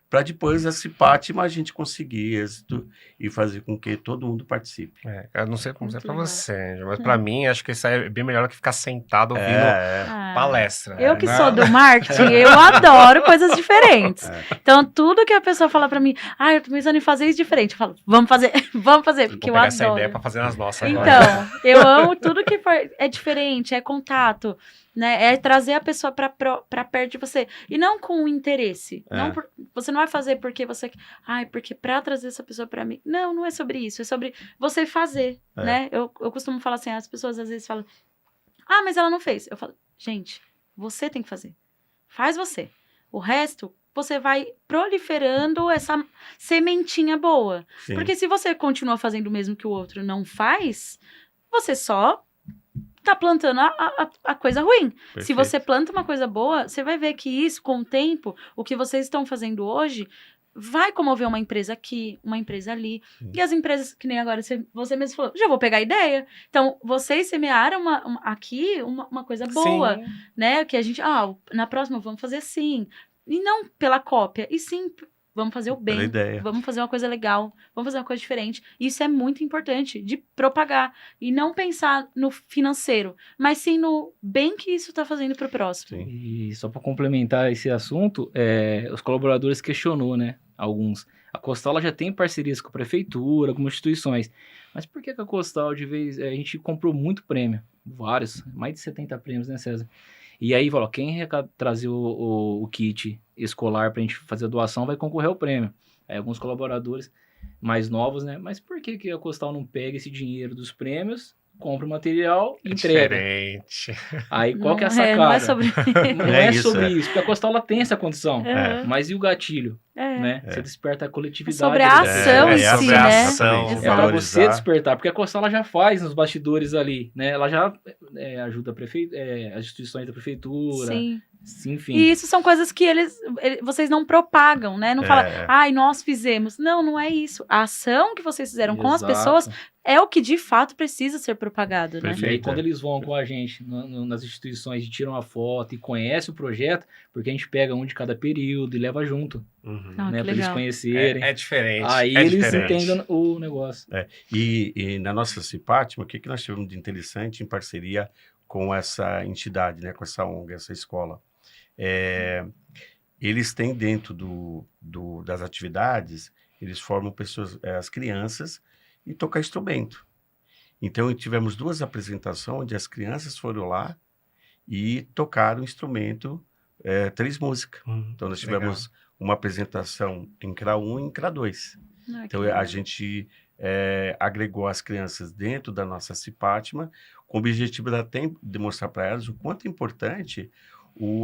para depois a Cipatma a gente conseguir êxito e fazer com que todo mundo participe. Eu não sei como é para você, Angela, mas É. para mim, acho que isso aí é bem melhor do que ficar sentado ouvindo palestra. Eu que sou do marketing, eu adoro coisas diferentes. Então, tudo que a pessoa fala para mim, eu tô pensando em fazer isso diferente, eu falo, vamos fazer, porque eu adoro. Essa ideia para fazer nas nossas Então, agora. eu amo tudo que é diferente, é contato, né? É trazer a pessoa para perto de você. E não com interesse. Você não vai fazer porque você... porque para trazer essa pessoa para mim... Não é sobre isso. É sobre você fazer, né? Eu costumo falar assim, as pessoas às vezes falam, mas ela não fez. Eu falo, gente, você tem que fazer. Faz você. O resto, você vai proliferando essa sementinha boa. Sim. Porque se você continua fazendo o mesmo que o outro não faz, você só tá plantando a coisa ruim. Perfeito. Se você planta uma coisa boa, você vai ver que isso, com o tempo, o que vocês estão fazendo hoje, vai comover uma empresa aqui, uma empresa ali. Sim. E as empresas, que nem agora você mesmo falou, já vou pegar a ideia. Então, vocês semearam aqui uma coisa boa, Sim. né? Que a gente, na próxima vamos fazer assim. E não pela cópia, e sim... Vamos fazer o bem, vamos fazer uma coisa legal, vamos fazer uma coisa diferente. Isso é muito importante, de propagar. E não pensar no financeiro, mas sim no bem que isso está fazendo para o próximo. Sim. E só para complementar esse assunto, os colaboradores questionou, né? Alguns. A Costal já tem parcerias com a prefeitura, algumas instituições. Mas por que a Costal, a gente comprou muito prêmio? Vários, mais de 70 prêmios, né, César? E aí, falou, quem trazer o kit escolar para a gente fazer a doação vai concorrer ao prêmio. Aí alguns colaboradores mais novos, né? Mas por que a Costal não pega esse dinheiro dos prêmios, compra o material e entrega? Diferente. Aí qual que é a sacada? Não é sobre sobre isso, porque a Costal ela tem essa condição. Mas e o gatilho? Né? Você desperta a coletividade. É sobre a ação em si, sobre a né? ação. É para você despertar, porque a Costal ela já faz nos bastidores ali, né? Ela já ajuda as instituições da prefeitura. Sim. Enfim. E isso são coisas que vocês não propagam, né? Não falam, nós fizemos. Não é isso. A ação que vocês fizeram com as pessoas é o que de fato precisa ser propagado, né? E aí, quando eles vão com a gente nas instituições e tiram uma foto e conhecem o projeto, porque a gente pega um de cada período e leva junto, né? Para eles conhecerem. É diferente. Aí eles entendem o negócio. E na nossa Cipatma, o que nós tivemos de interessante em parceria com essa entidade, né? Com essa ONG, essa escola? Eles têm dentro das atividades, eles formam pessoas, as crianças, e tocar instrumento. Então, tivemos 2 apresentações onde as crianças foram lá e tocaram instrumento, 3 músicas. Então, nós tivemos uma apresentação em CRA 1 e em CRA 2. Então, a gente agregou as crianças dentro da nossa Cipatma, com o objetivo de mostrar para elas o quanto é importante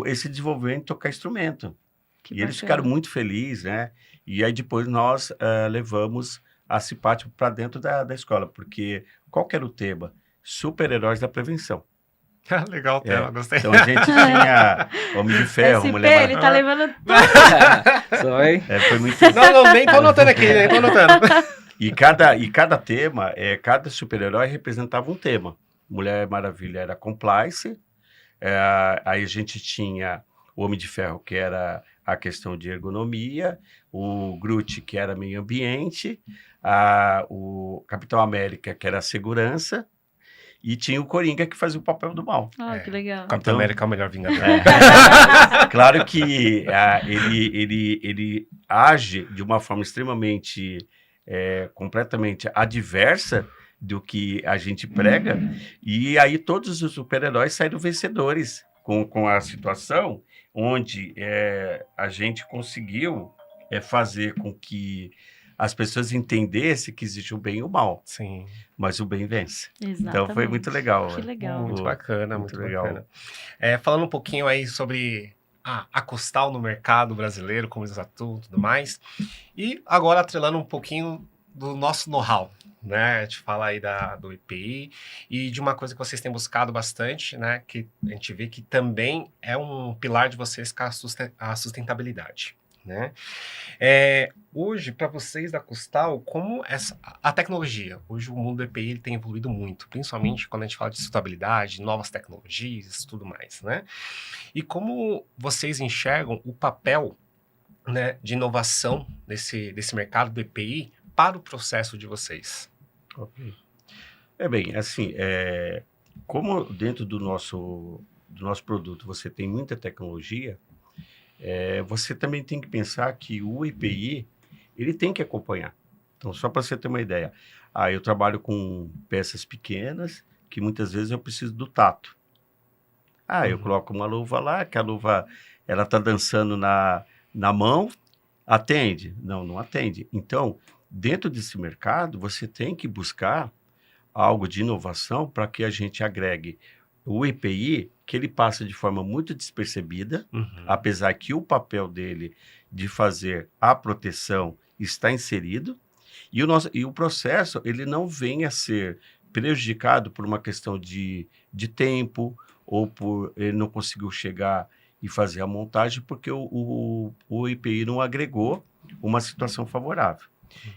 esse desenvolvimento de tocar instrumento. Que E bacana. eles ficaram muito felizes, né? E aí depois nós levamos a Cipatma para dentro da escola, porque qual que era o tema? Super-heróis da prevenção. Legal o tema, gostei. Então a gente tinha Homem de Ferro, SP, Mulher ele Maravilha. tá levando tudo. Só aí. Foi muito. Não, nem tô anotando aqui, nem tô anotando. E cada tema, cada super-herói representava um tema. Mulher Maravilha era compliance, aí a gente tinha o Homem de Ferro, que era a questão de ergonomia, o Groot, que era meio ambiente, o Capitão América, que era a segurança, e tinha o Coringa, que fazia o papel do mal. Que legal. Capitão América é o melhor vingador. Claro que ele age de uma forma extremamente, completamente adversa do que a gente prega, e aí todos os super-heróis saíram vencedores com a situação onde a gente conseguiu fazer com que as pessoas entendessem que existe o bem e o mal. Sim. Mas o bem vence. Exatamente. Então foi muito legal. Que legal. Muito bacana, muito legal. bacana. Falando um pouquinho aí sobre a Costal no mercado brasileiro, como eles atuam e tudo mais. E agora atrelando um pouquinho do nosso know-how, né? A gente fala aí do EPI e de uma coisa que vocês têm buscado bastante, né? Que a gente vê que também é um pilar de vocês, que é a sustentabilidade, né? Hoje, para vocês da Costal, como a tecnologia? Hoje o mundo do EPI ele tem evoluído muito, principalmente quando a gente fala de sustentabilidade, novas tecnologias e tudo mais, né? E como vocês enxergam o papel, né, de inovação desse mercado do EPI para o processo de vocês? Ok. Bem, assim, como dentro do nosso produto você tem muita tecnologia, você também tem que pensar que o EPI, ele tem que acompanhar. Então, só para você ter uma ideia, eu trabalho com peças pequenas, que muitas vezes eu preciso do tato. Eu coloco uma luva lá, que a luva, ela está dançando na mão, atende? Não atende. Então, dentro desse mercado, você tem que buscar algo de inovação para que a gente agregue o EPI, que ele passa de forma muito despercebida, apesar que o papel dele de fazer a proteção está inserido, e o processo ele não vem a ser prejudicado por uma questão de tempo, ou por ele não conseguiu chegar e fazer a montagem, porque o EPI não agregou uma situação favorável.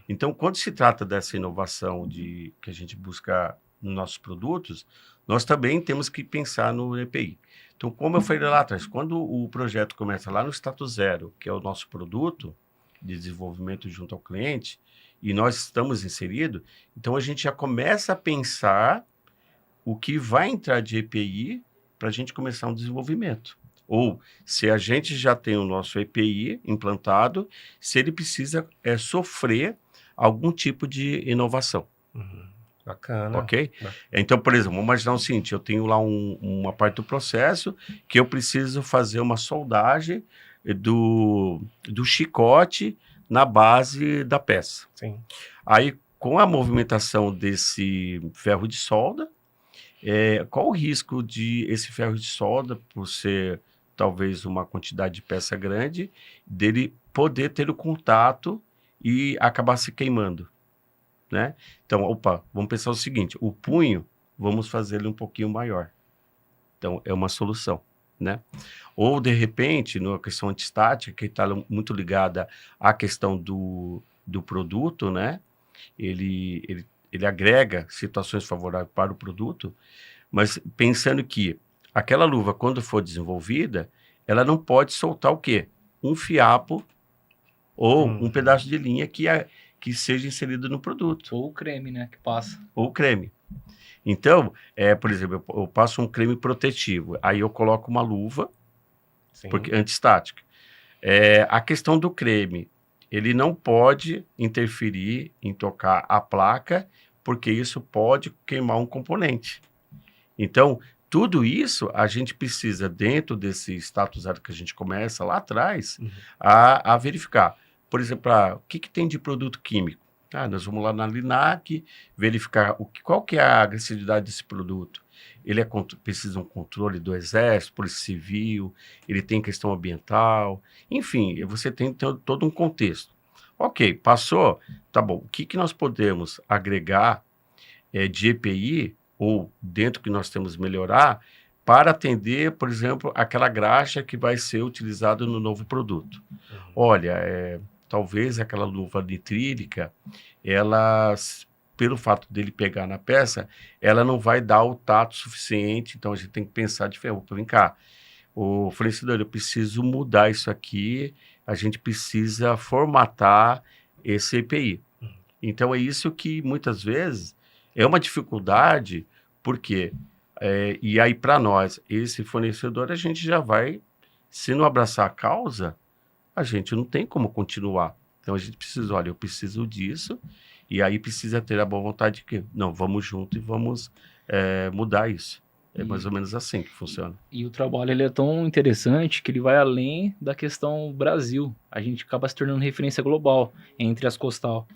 Então, quando se trata dessa inovação que a gente busca nos nossos produtos, nós também temos que pensar no EPI. Então, como eu falei lá atrás, quando o projeto começa lá no status zero, que é o nosso produto de desenvolvimento junto ao cliente, e nós estamos inseridos, então a gente já começa a pensar o que vai entrar de EPI para a gente começar um desenvolvimento. Ou, se a gente já tem o nosso EPI implantado, se ele precisa sofrer algum tipo de inovação. Bacana. Ok? Então, por exemplo, vamos imaginar o seguinte, eu tenho lá uma parte do processo que eu preciso fazer uma soldagem do chicote na base da peça. Sim. Aí, com a movimentação desse ferro de solda, qual o risco de esse ferro de solda, por ser talvez uma quantidade de peça grande, dele poder ter o contato e acabar se queimando, né? Então, vamos pensar o seguinte, o punho, vamos fazer ele um pouquinho maior. Então, é uma solução, né? Ou, de repente, na questão antistática, que está muito ligada à questão do produto, né? Ele agrega situações favoráveis para o produto, mas pensando que aquela luva, quando for desenvolvida, ela não pode soltar o quê? Um fiapo ou um pedaço de linha que seja inserido no produto. Ou o creme, né, que passa. Ou o creme. Então, por exemplo, eu passo um creme protetivo, aí eu coloco uma luva, porque antistática. A questão do creme, ele não pode interferir em tocar a placa, porque isso pode queimar um componente. Então, tudo isso a gente precisa, dentro desse status zero que a gente começa lá atrás, a verificar. Por exemplo, o que tem de produto químico? Nós vamos lá na Linac, verificar qual que é a agressividade desse produto. Ele precisa de um controle do Exército, Polícia Civil, ele tem questão ambiental, enfim, você tem todo um contexto. Ok, passou, tá bom. O que nós podemos agregar de EPI, ou dentro que nós temos melhorar, para atender, por exemplo, aquela graxa que vai ser utilizada no novo produto. Olha, talvez aquela luva nitrílica, ela, pelo fato dele pegar na peça, ela não vai dar o tato suficiente, então a gente tem que pensar diferente. Vem cá, o fornecedor, eu preciso mudar isso aqui, a gente precisa formatar esse EPI. Então é isso que muitas vezes é uma dificuldade, porque e aí para nós, esse fornecedor, a gente já vai, se não abraçar a causa, a gente não tem como continuar. Então a gente precisa, olha, eu preciso disso, e aí precisa ter a boa vontade de que, não, vamos junto e vamos mudar isso. É mais ou menos assim que funciona. E o trabalho ele é tão interessante que ele vai além da questão Brasil. A gente acaba se tornando referência global entre as costal.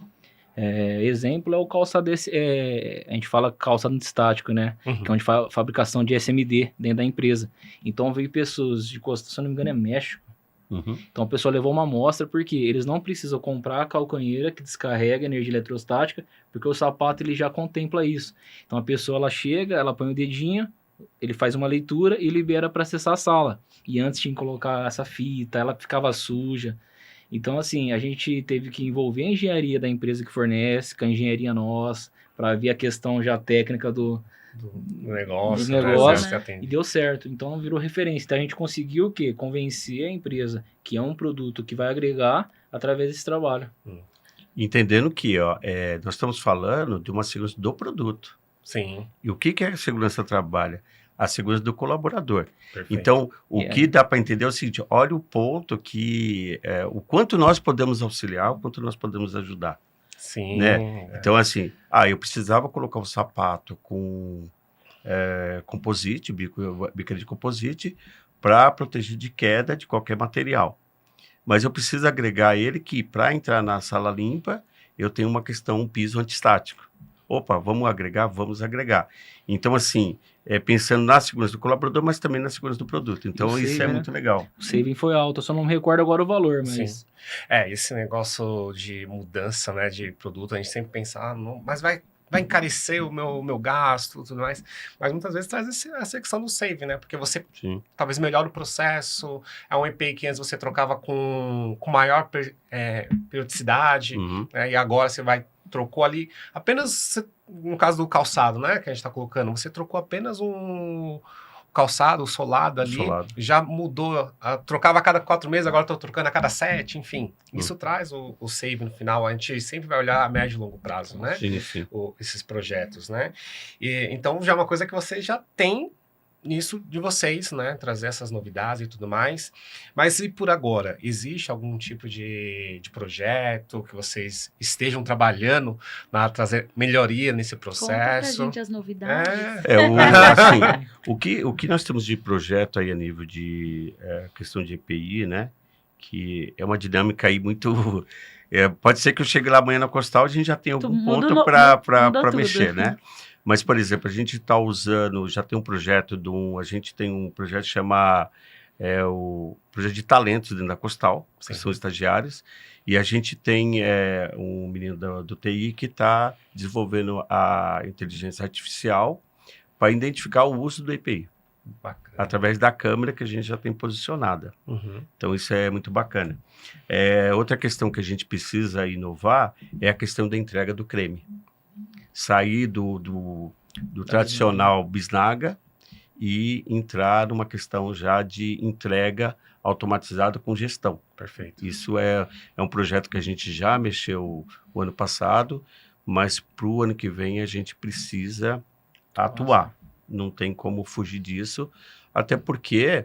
Exemplo é o calçado, a gente fala calçado estático, né? Uhum. Que é onde faz fabricação de SMD dentro da empresa. Então veio pessoas de costal, se eu não me engano é México. Uhum. Então a pessoa levou uma amostra porque eles não precisam comprar a calcanheira que descarrega energia eletrostática, porque o sapato ele já contempla isso. Então a pessoa ela chega, ela põe o dedinho, ele faz uma leitura e libera para acessar a sala. E antes tinha que colocar essa fita, ela ficava suja. Então, assim, a gente teve que envolver a engenharia da empresa que fornece, com a engenharia nossa, para ver a questão já técnica do negócio, né? E deu certo. Então, virou referência. Então, a gente conseguiu o quê? Convencer a empresa que é um produto que vai agregar através desse trabalho. Entendendo que nós estamos falando de uma segurança do produto. Sim. E o que a segurança trabalha? A segurança do colaborador. Perfeito. Então, o que dá para entender é o seguinte, olha o ponto que, o quanto nós podemos auxiliar, o quanto nós podemos ajudar. Sim. Né? Então, assim, eu precisava colocar um sapato com composite, bica de composite, para proteger de queda de qualquer material. Mas eu preciso agregar ele que, para entrar na sala limpa, eu tenho uma questão, um piso antistático. Opa, vamos agregar. Então, assim, pensando na segurança do colaborador, mas também na segurança do produto. Então, isso é muito legal. O saving foi alto, eu só não me recordo agora o valor, mas... Sim. Esse negócio de mudança, né, de produto, a gente sempre pensa, mas vai encarecer o meu gasto e tudo mais. Mas muitas vezes traz essa questão do save, né? Porque você talvez melhore o processo, é um EPI que antes você trocava com maior periodicidade, né? E agora você trocou ali, apenas, no caso do calçado, né, que a gente está colocando, você trocou apenas um calçado, o solado ali, já mudou, trocava a cada 4 meses, agora estou trocando a cada 7, enfim. Isso traz o save no final, a gente sempre vai olhar a médio e longo prazo, né? Sim. Esses projetos, né? Então, já é uma coisa que você já tem nisso de vocês, né? Trazer essas novidades e tudo mais. Mas e por agora? Existe algum tipo de projeto que vocês estejam trabalhando para trazer melhoria nesse processo? Conta pra gente as novidades. Assim, o que nós temos de projeto aí a nível de questão de EPI, né? Que é uma dinâmica aí muito... pode ser que eu chegue lá amanhã na Costal e a gente já tem algum ponto para mexer, né? Mas, por exemplo, a gente está usando, já tem um projeto a gente tem um projeto que chama o projeto de talentos dentro da Costal, que são estagiários, e a gente tem um menino do TI que está desenvolvendo a inteligência artificial para identificar o uso do EPI. Bacana. Através da câmera que a gente já tem posicionada. Então, isso é muito bacana. Outra questão que a gente precisa inovar é a questão da entrega do creme. Sair do tradicional bisnaga e entrar numa questão já de entrega automatizada com gestão. Perfeito. Isso é um projeto que a gente já mexeu o ano passado, mas para o ano que vem a gente precisa atuar. Não tem como fugir disso, até porque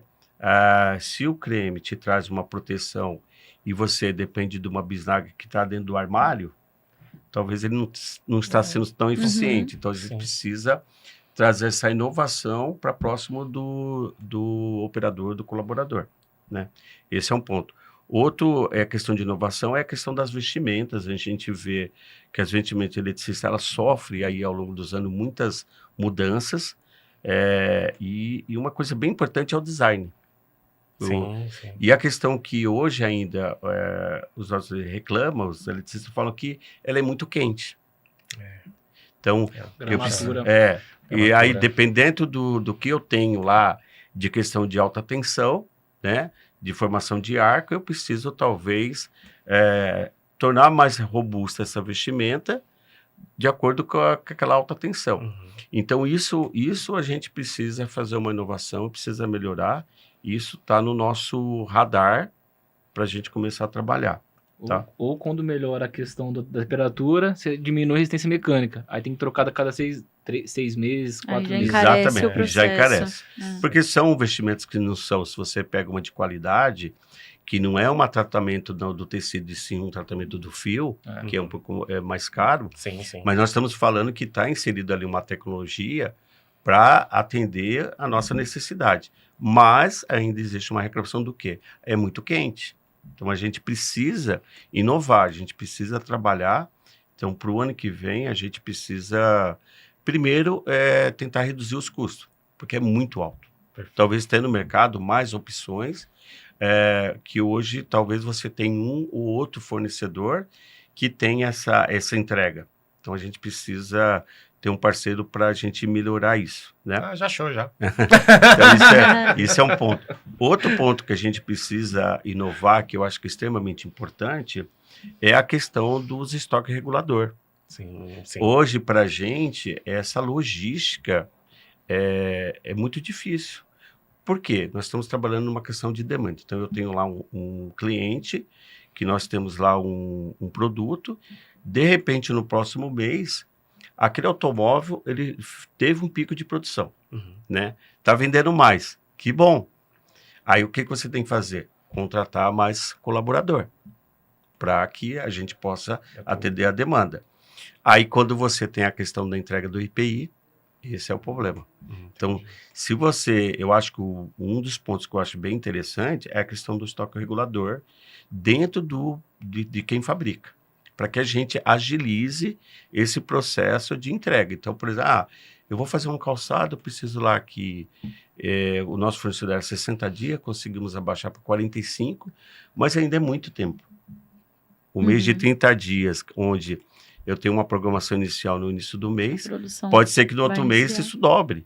se o creme te traz uma proteção e você depende de uma bisnaga que está dentro do armário, talvez ele não está sendo tão eficiente. Então, a gente precisa trazer essa inovação para próximo do operador, do colaborador, né? Esse é um ponto. Outro é a questão de inovação, é a questão das vestimentas. A gente vê que as vestimentas eletricistas elas sofrem aí ao longo dos anos muitas mudanças, e uma coisa bem importante é o design. Sim, sim. E a questão que hoje ainda os nossos reclamam, os eletricistas falam que ela é muito quente. Então, eu preciso... E aí, dependendo do que eu tenho lá de questão de alta tensão, né, de formação de arco, eu preciso talvez tornar mais robusta essa vestimenta de acordo com aquela alta tensão. Uhum. Então, isso a gente precisa fazer uma inovação, precisa melhorar. Isso está no nosso radar para a gente começar a trabalhar. Tá? Ou quando melhora a questão da temperatura, você diminui a resistência mecânica. Aí tem que trocar a cada 6 meses, 4 meses. Exatamente, já encarece. Porque são vestimentos que não são, se você pega uma de qualidade, que não é um tratamento do tecido, e sim um tratamento do fio, que é um pouco mais caro. Sim, sim. Mas nós estamos falando que está inserido ali uma tecnologia para atender a nossa necessidade. Mas ainda existe uma reclamação do quê? É muito quente. Então, a gente precisa inovar, a gente precisa trabalhar. Então, para o ano que vem, a gente precisa, primeiro, tentar reduzir os custos, porque é muito alto. Perfeito. Talvez tenha no mercado mais opções, que hoje talvez você tenha um ou outro fornecedor que tem essa entrega. Então, a gente precisa ter um parceiro para a gente melhorar isso, né? Já achou, já. Então, isso é um ponto. Outro ponto que a gente precisa inovar, que eu acho que é extremamente importante, é a questão dos estoques regulador. Sim, sim. Hoje, para a gente, essa logística é muito difícil. Por quê? Nós estamos trabalhando numa questão de demanda. Então, eu tenho lá um cliente, que nós temos lá um produto, de repente, no próximo mês, aquele automóvel, ele teve um pico de produção, né? Tá vendendo mais, que bom. Aí, o que você tem que fazer? Contratar mais colaborador, para que a gente possa atender a demanda. Aí, quando você tem a questão da entrega do IPI, esse é o problema. Então, se você... Eu acho que um dos pontos que eu acho bem interessante é a questão do estoque regulador dentro de quem fabrica, para que a gente agilize esse processo de entrega. Então, por exemplo, eu vou fazer um calçado, eu preciso lá que o nosso fornecedor era 60 dias, conseguimos abaixar para 45, mas ainda é muito tempo. O mês de 30 dias, onde eu tenho uma programação inicial no início do mês, pode ser que no outro mês isso dobre,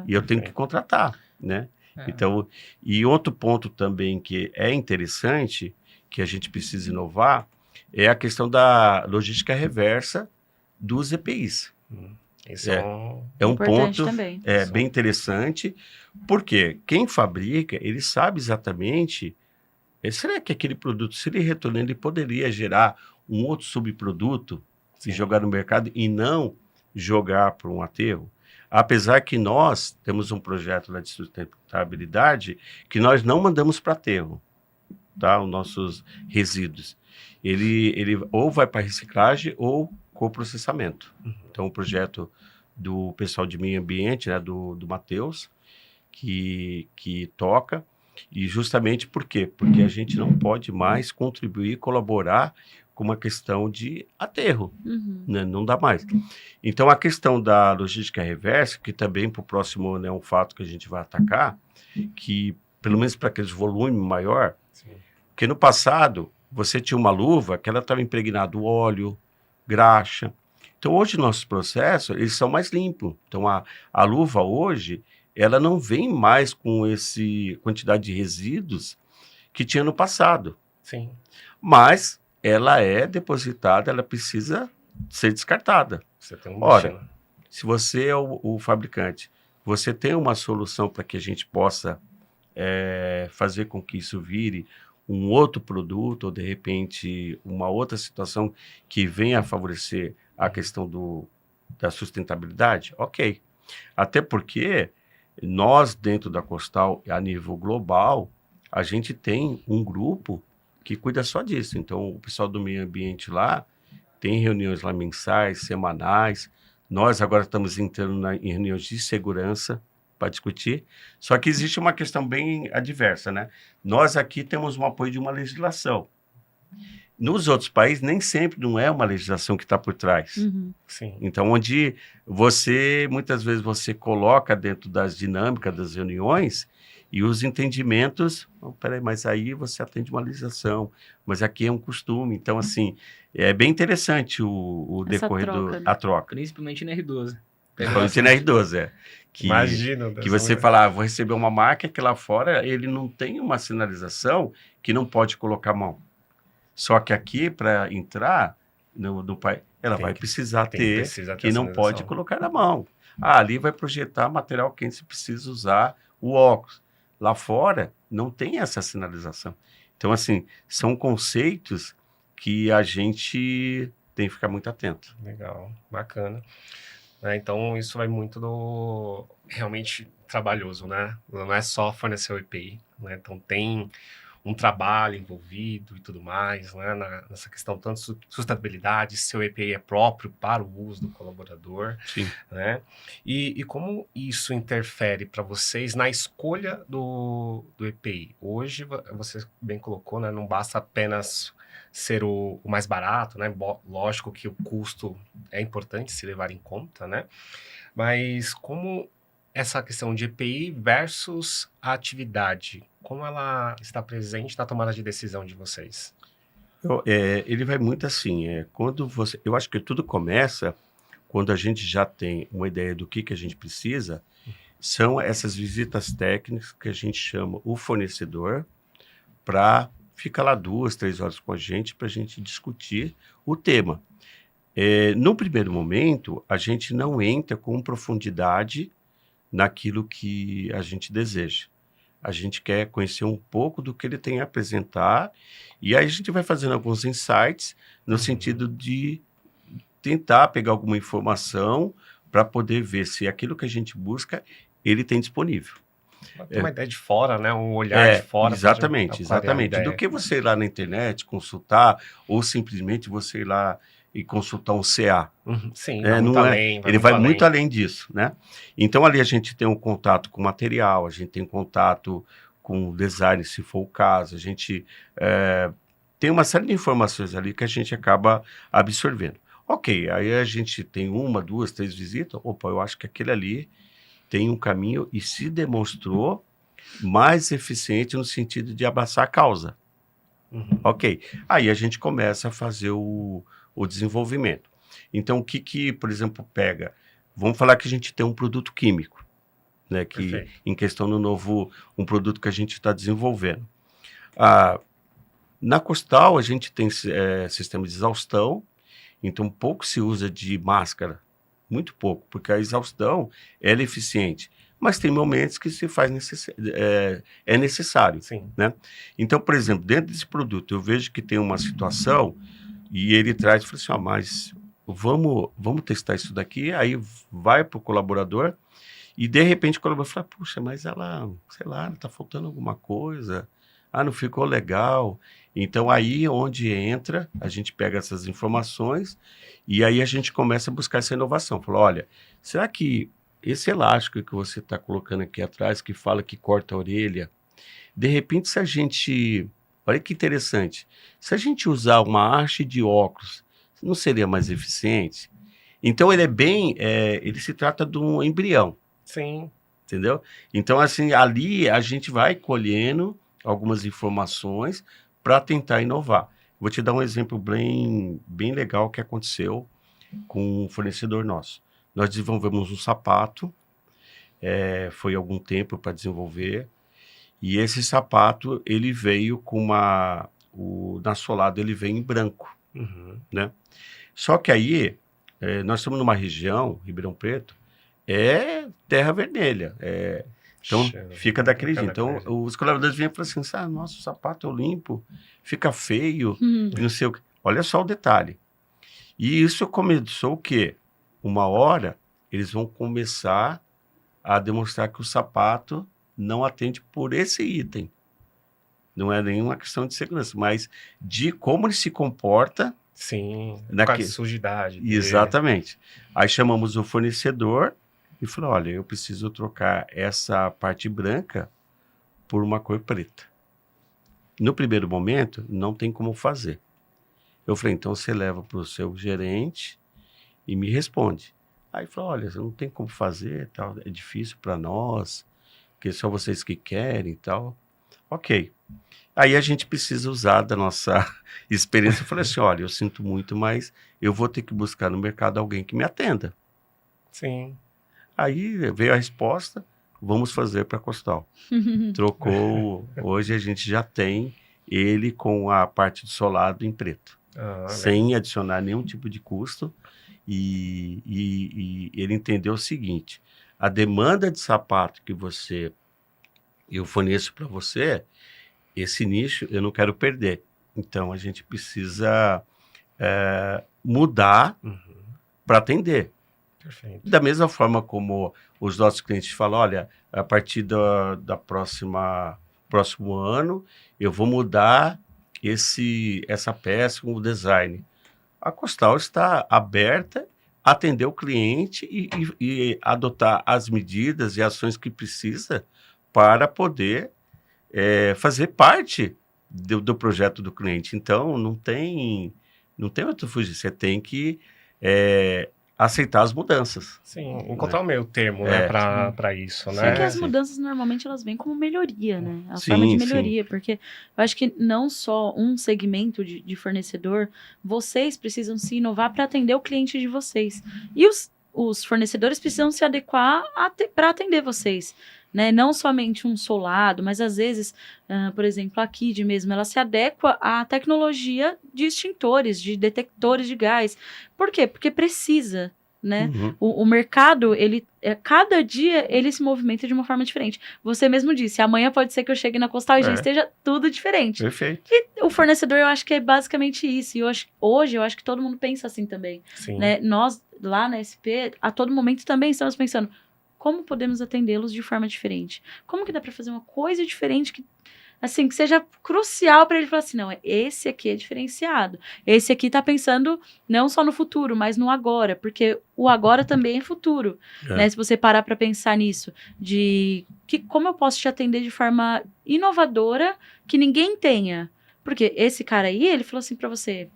e eu tenho que contratar, né? Então, e outro ponto também que é interessante, que a gente precisa inovar, é a questão da logística reversa dos EPIs. Isso é um ponto bem interessante, porque quem fabrica, ele sabe exatamente, será que aquele produto, se ele retornar, ele poderia gerar um outro subproduto e jogar no mercado e não jogar para um aterro? Apesar que nós temos um projeto lá de sustentabilidade que nós não mandamos para aterro, tá? Os nossos resíduos. Ele ou vai para reciclagem ou coprocessamento. Então, o projeto do pessoal de meio ambiente, né, do Matheus, que toca, e justamente por quê? Porque a gente não pode mais contribuir, colaborar com uma questão de aterro, né? Não dá mais. Então, a questão da logística reversa, que também para o próximo ano é um fato que a gente vai atacar, que pelo menos para aqueles volumes maior, porque no passado você tinha uma luva que ela estava impregnada de óleo, graxa. Então, hoje, nossos processos, eles são mais limpos. Então, a luva hoje, ela não vem mais com essa quantidade de resíduos que tinha no passado. Sim. Mas ela é depositada, ela precisa ser descartada. Você tem Ora, se você é o fabricante, você tem uma solução para que a gente possa fazer com que isso vire um outro produto, ou de repente uma outra situação que venha a favorecer a questão da sustentabilidade, ok. Até porque nós, dentro da Costal, a nível global, a gente tem um grupo que cuida só disso. Então, o pessoal do meio ambiente lá tem reuniões lá mensais, semanais. Nós agora estamos entrando em reuniões de segurança, para discutir. Só que existe uma questão bem adversa, né? Nós aqui temos um apoio de uma legislação. Nos outros países, nem sempre não é uma legislação que está por trás. Sim. Então, onde muitas vezes você coloca dentro das dinâmicas das reuniões e os entendimentos, peraí, mas aí você atende uma legislação, mas aqui é um costume. Então, assim, é bem interessante o decorrer a troca. Principalmente na R12. Principalmente na R12, Imagina. Que você fala, vou receber uma marca que lá fora ele não tem uma sinalização que não pode colocar a mão. Só que aqui, para entrar no país, ela vai precisar ter que não pode colocar na mão. Ali vai projetar material quente, você precisa usar o óculos. Lá fora, não tem essa sinalização. Então, assim, são conceitos que a gente tem que ficar muito atento. Legal, bacana. Então, isso vai muito do realmente trabalhoso, né? Não é só fornecer o EPI, né? Então, tem um trabalho envolvido e tudo mais, né? Nessa questão tanto de sustentabilidade, se o EPI é próprio para o uso do colaborador, Sim. Né? E como isso interfere para vocês na escolha do EPI? Hoje, você bem colocou, né? Não basta apenas ser o mais barato, né? Lógico que o custo é importante se levar em conta, né? Mas como essa questão de EPI versus a atividade, como ela está presente na tomada de decisão de vocês? Ele vai muito assim, eu acho que tudo começa quando a gente já tem uma ideia do que a gente precisa, são essas visitas técnicas que a gente chama o fornecedor para ficar lá 2, 3 horas com a gente para a gente discutir o tema. No primeiro momento, a gente não entra com profundidade naquilo que a gente deseja. A gente quer conhecer um pouco do que ele tem a apresentar e aí a gente vai fazendo alguns insights no sentido de tentar pegar alguma informação para poder ver se aquilo que a gente busca, ele tem disponível. Tem uma ideia de fora, né? Um olhar de fora. Exatamente. Do que você ir lá na internet, consultar, ou simplesmente você ir lá e consultar um CA. Sim, ele vai muito além disso, né? Então, ali a gente tem um contato com material, a gente tem contato com design, se for o caso, a gente tem uma série de informações ali que a gente acaba absorvendo. Ok, aí a gente tem 1, 2, 3 visitas, eu acho que aquele ali tem um caminho e se demonstrou mais eficiente no sentido de abraçar a causa. Ok, aí a gente começa a fazer o desenvolvimento. Então, o que, por exemplo, pega? Vamos falar que a gente tem um produto químico, né? Que em questão do novo, um produto que a gente está desenvolvendo. Na Costal, a gente tem sistema de exaustão, então pouco se usa de máscara, muito pouco, porque a exaustão ela é eficiente. Mas tem momentos que se faz é necessário. Sim. Né? Então, por exemplo, dentro desse produto, eu vejo que tem uma situação e ele traz e fala assim, mas vamos testar isso daqui, aí vai para o colaborador e de repente o colaborador fala, puxa, mas ela, sei lá, está faltando alguma coisa, não ficou legal. Então aí onde entra, a gente pega essas informações e aí a gente começa a buscar essa inovação. Fala, olha, será que esse elástico que você está colocando aqui atrás, que fala que corta a orelha, de repente se a gente... Olha que interessante. Se a gente usar uma haste de óculos, não seria mais eficiente? Então, ele se trata de um embrião. Sim. Entendeu? Então, assim, ali a gente vai colhendo algumas informações para tentar inovar. Vou te dar um exemplo bem legal que aconteceu com um fornecedor nosso. Nós desenvolvemos um sapato, foi algum tempo para desenvolver, e esse sapato, ele veio com na solada, ele veio em branco, né? Só que aí, nós estamos numa região, Ribeirão Preto, terra vermelha, então fica daquele jeito. Então, os colaboradores vêm e falam assim, nossa, o sapato eu limpo, fica feio, e não sei o que. Olha só o detalhe. E isso começou o quê? Uma hora, eles vão começar a demonstrar que o sapato não atende por esse item. Não é nenhuma questão de segurança, mas de como ele se comporta. Sim, com a sujidade. Exatamente. Aí chamamos o fornecedor e falou, olha, eu preciso trocar essa parte branca por uma cor preta. No primeiro momento, não tem como fazer. Eu falei, então você leva para o seu gerente e me responde. Aí falou, olha, não tem como fazer, tal, é difícil para nós, porque só vocês que querem e tal. Ok. Aí a gente precisa usar da nossa experiência. Eu falei assim, olha, eu sinto muito, mas eu vou ter que buscar no mercado alguém que me atenda. Sim. Aí veio a resposta, vamos fazer para Costal. Trocou, hoje a gente já tem ele com a parte do solado em preto, sem adicionar nenhum tipo de custo. E ele entendeu o seguinte, a demanda de sapato que eu forneço para você, esse nicho eu não quero perder. Então a gente precisa mudar para atender. Perfeito. Da mesma forma como os nossos clientes falam, olha, a partir da próximo ano, eu vou mudar essa peça com o design. A Costal está aberta a atender o cliente e adotar as medidas e ações que precisa para poder fazer parte do projeto do cliente. Então, não tem outro fugir. Você tem que aceitar as mudanças. Sim, encontrar o meio termo, né, para isso, né? Só que as mudanças, normalmente, elas vêm como melhoria, né? A Sim, forma de melhoria, porque eu acho que não só um segmento de fornecedor, vocês precisam se inovar para atender o cliente de vocês. E os fornecedores precisam se adequar para atender vocês. Né? Não somente um solado, mas às vezes, por exemplo, a Kid mesmo, ela se adequa à tecnologia de extintores, de detectores de gás. Por quê? Porque precisa, né? O mercado, cada dia, ele se movimenta de uma forma diferente. Você mesmo disse, amanhã pode ser que eu chegue na Costal e já esteja tudo diferente. Perfeito. E o fornecedor, eu acho que é basicamente isso. E hoje, eu acho que todo mundo pensa assim também. Né? Nós, lá na SP, a todo momento também estamos pensando, como podemos atendê-los de forma diferente? Como que dá para fazer uma coisa diferente que, assim, que seja crucial para ele falar assim, não, esse aqui é diferenciado. Esse aqui tá pensando não só no futuro, mas no agora, porque o agora também é futuro. Né? Se você parar para pensar nisso, como eu posso te atender de forma inovadora que ninguém tenha? Porque esse cara aí, ele falou assim para você,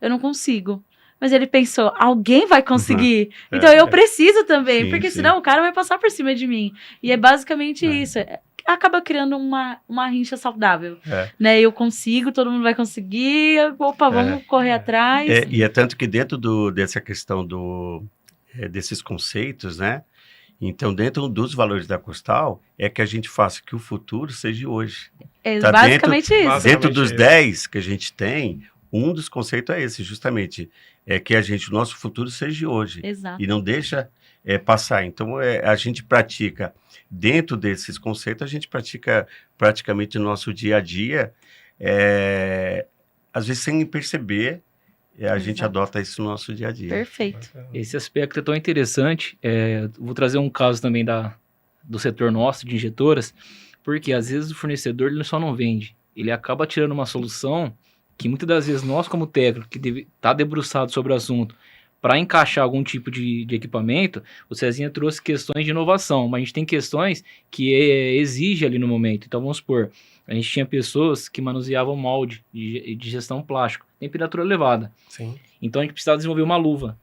eu não consigo. Mas ele pensou, alguém vai conseguir, então eu preciso também, porque senão o cara vai passar por cima de mim. E é basicamente isso, acaba criando uma rincha saudável. Né? Eu consigo, todo mundo vai conseguir, opa, vamos correr atrás. E é tanto que dentro dessa questão desses conceitos, né? Então, dentro dos valores da Costal, é que a gente faça que o futuro seja hoje. É basicamente isso. Dentro dos 10 que a gente tem, um dos conceitos é esse, justamente, que o nosso futuro seja hoje. Exato. E não deixa passar. Então, a gente pratica, dentro desses conceitos, a gente pratica praticamente no nosso dia a dia, às vezes sem perceber, a gente adota isso no nosso dia a dia. Perfeito. Esse aspecto é tão interessante. Vou trazer um caso também do setor nosso, de injetoras, porque às vezes o fornecedor ele só não vende, ele acaba tirando uma solução que muitas das vezes nós, como técnico, que está debruçado sobre o assunto, para encaixar algum tipo de equipamento, o Cezinha trouxe questões de inovação, mas a gente tem questões que exige ali no momento. Então, vamos supor, a gente tinha pessoas que manuseavam molde de gestão plástico, temperatura elevada. Sim. Então, a gente precisava desenvolver uma luva.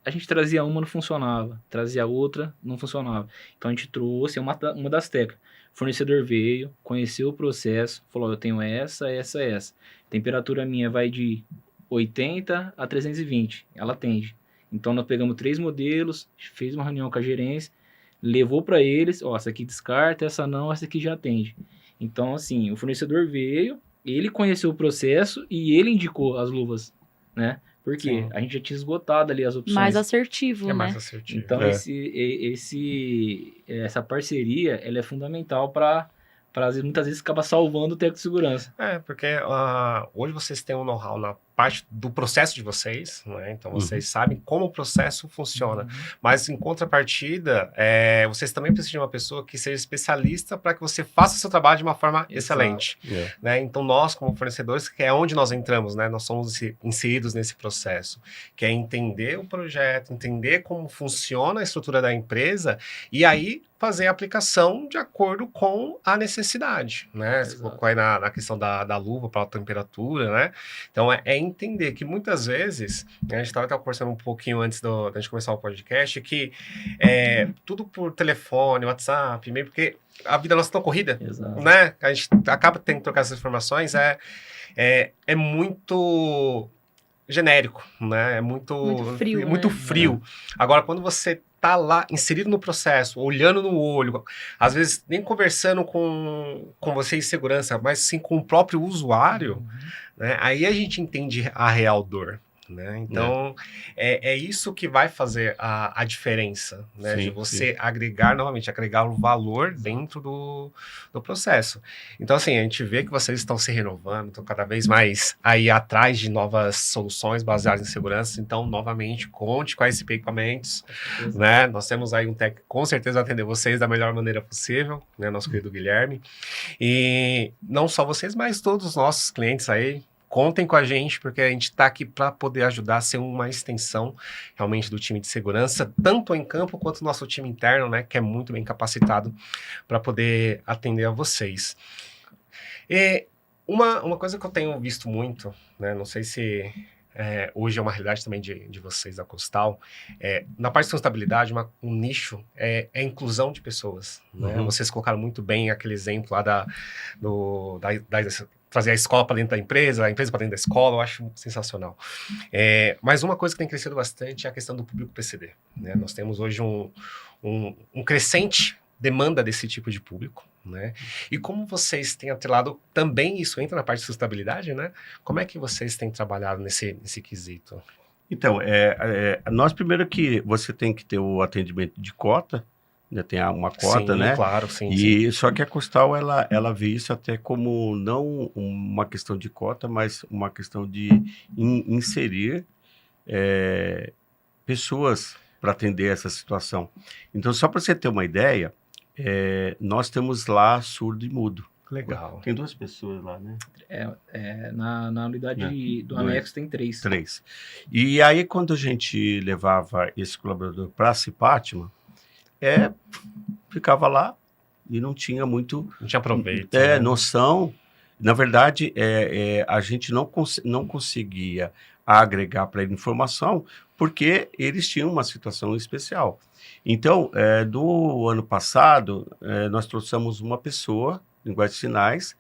A gente trazia uma, não funcionava. Trazia outra, não funcionava. Então, a gente trouxe uma das técnicas. O fornecedor veio, conheceu o processo, falou, eu tenho essa. Temperatura minha vai de 80 a 320. Ela atende. Então, nós pegamos 3 modelos, fez uma reunião com a gerência, levou para eles, essa aqui descarta, essa não, essa aqui já atende. Então, assim, o fornecedor veio, ele conheceu o processo e ele indicou as luvas, né? Porque a gente já tinha esgotado ali as opções. Mais assertivo, né? Mais assertivo. Então, essa parceria, ela é fundamental para muitas vezes acaba salvando o técnico de segurança. Porque hoje vocês têm um know-how parte do processo de vocês, né? Então vocês sabem como o processo funciona, mas em contrapartida, vocês também precisam de uma pessoa que seja especialista para que você faça o seu trabalho de uma forma excelente, né? Então nós, como fornecedores, que é onde nós entramos, né? Nós somos inseridos nesse processo, que é entender o projeto, entender como funciona a estrutura da empresa e aí fazer a aplicação de acordo com a necessidade, né? Você colocou aí na questão da luva para a temperatura, né? Então, é entender que muitas vezes, né, a gente estava conversando um pouquinho antes da gente começar o podcast, que tudo por telefone, WhatsApp, e-mail, porque a vida nossa é tão corrida, né? A gente acaba tendo que trocar essas informações, é muito genérico, né? É muito frio. Muito frio. Agora, quando você tá lá inserido no processo, olhando no olho, às vezes nem conversando com você em segurança, mas sim com o próprio usuário, né? Aí a gente entende a real dor, né? Então, é isso que vai fazer a diferença, né? Sim, de você agregar o valor dentro do processo. Então, assim, a gente vê que vocês estão se renovando, estão cada vez mais aí atrás de novas soluções baseadas em segurança. Então, novamente, conte com esses equipamentos, né? Nós temos aí um técnico que com certeza vai atender vocês da melhor maneira possível, né? Nosso querido Guilherme. E não só vocês, mas todos os nossos clientes aí, contem com a gente, porque a gente está aqui para poder ajudar a ser uma extensão realmente do time de segurança, tanto em campo quanto o nosso time interno, né, que é muito bem capacitado para poder atender a vocês. E uma coisa que eu tenho visto muito, né, não sei se hoje é uma realidade também de vocês da Costal, na parte de sustentabilidade, um nicho é a inclusão de pessoas, né? Vocês colocaram muito bem aquele exemplo lá trazer a escola para dentro da empresa, a empresa para dentro da escola, eu acho sensacional. Mas uma coisa que tem crescido bastante é a questão do público PCD, né? Nós temos hoje um crescente demanda desse tipo de público, né? E como vocês têm atrelado, também isso entra na parte de sustentabilidade, né? Como é que vocês têm trabalhado nesse quesito? Então, nós primeiro que você tem que ter o atendimento de cota, né? Tem uma cota, sim, né? Claro, sim. Só que a Costal, ela vê isso até como não uma questão de cota, mas uma questão de inserir pessoas para atender essa situação. Então, só para você ter uma ideia, nós temos lá surdo e mudo. Legal. Tem 2 pessoas lá, né? Na unidade do anexo tem 3. 3. E aí, quando a gente levava esse colaborador para a Cipátima, ficava lá e não tinha muito... Não tinha aproveito. Né? Noção. Na verdade, a gente não conseguia agregar para ele informação porque eles tinham uma situação especial. Então, do ano passado, nós trouxemos uma pessoa, linguagem de sinais,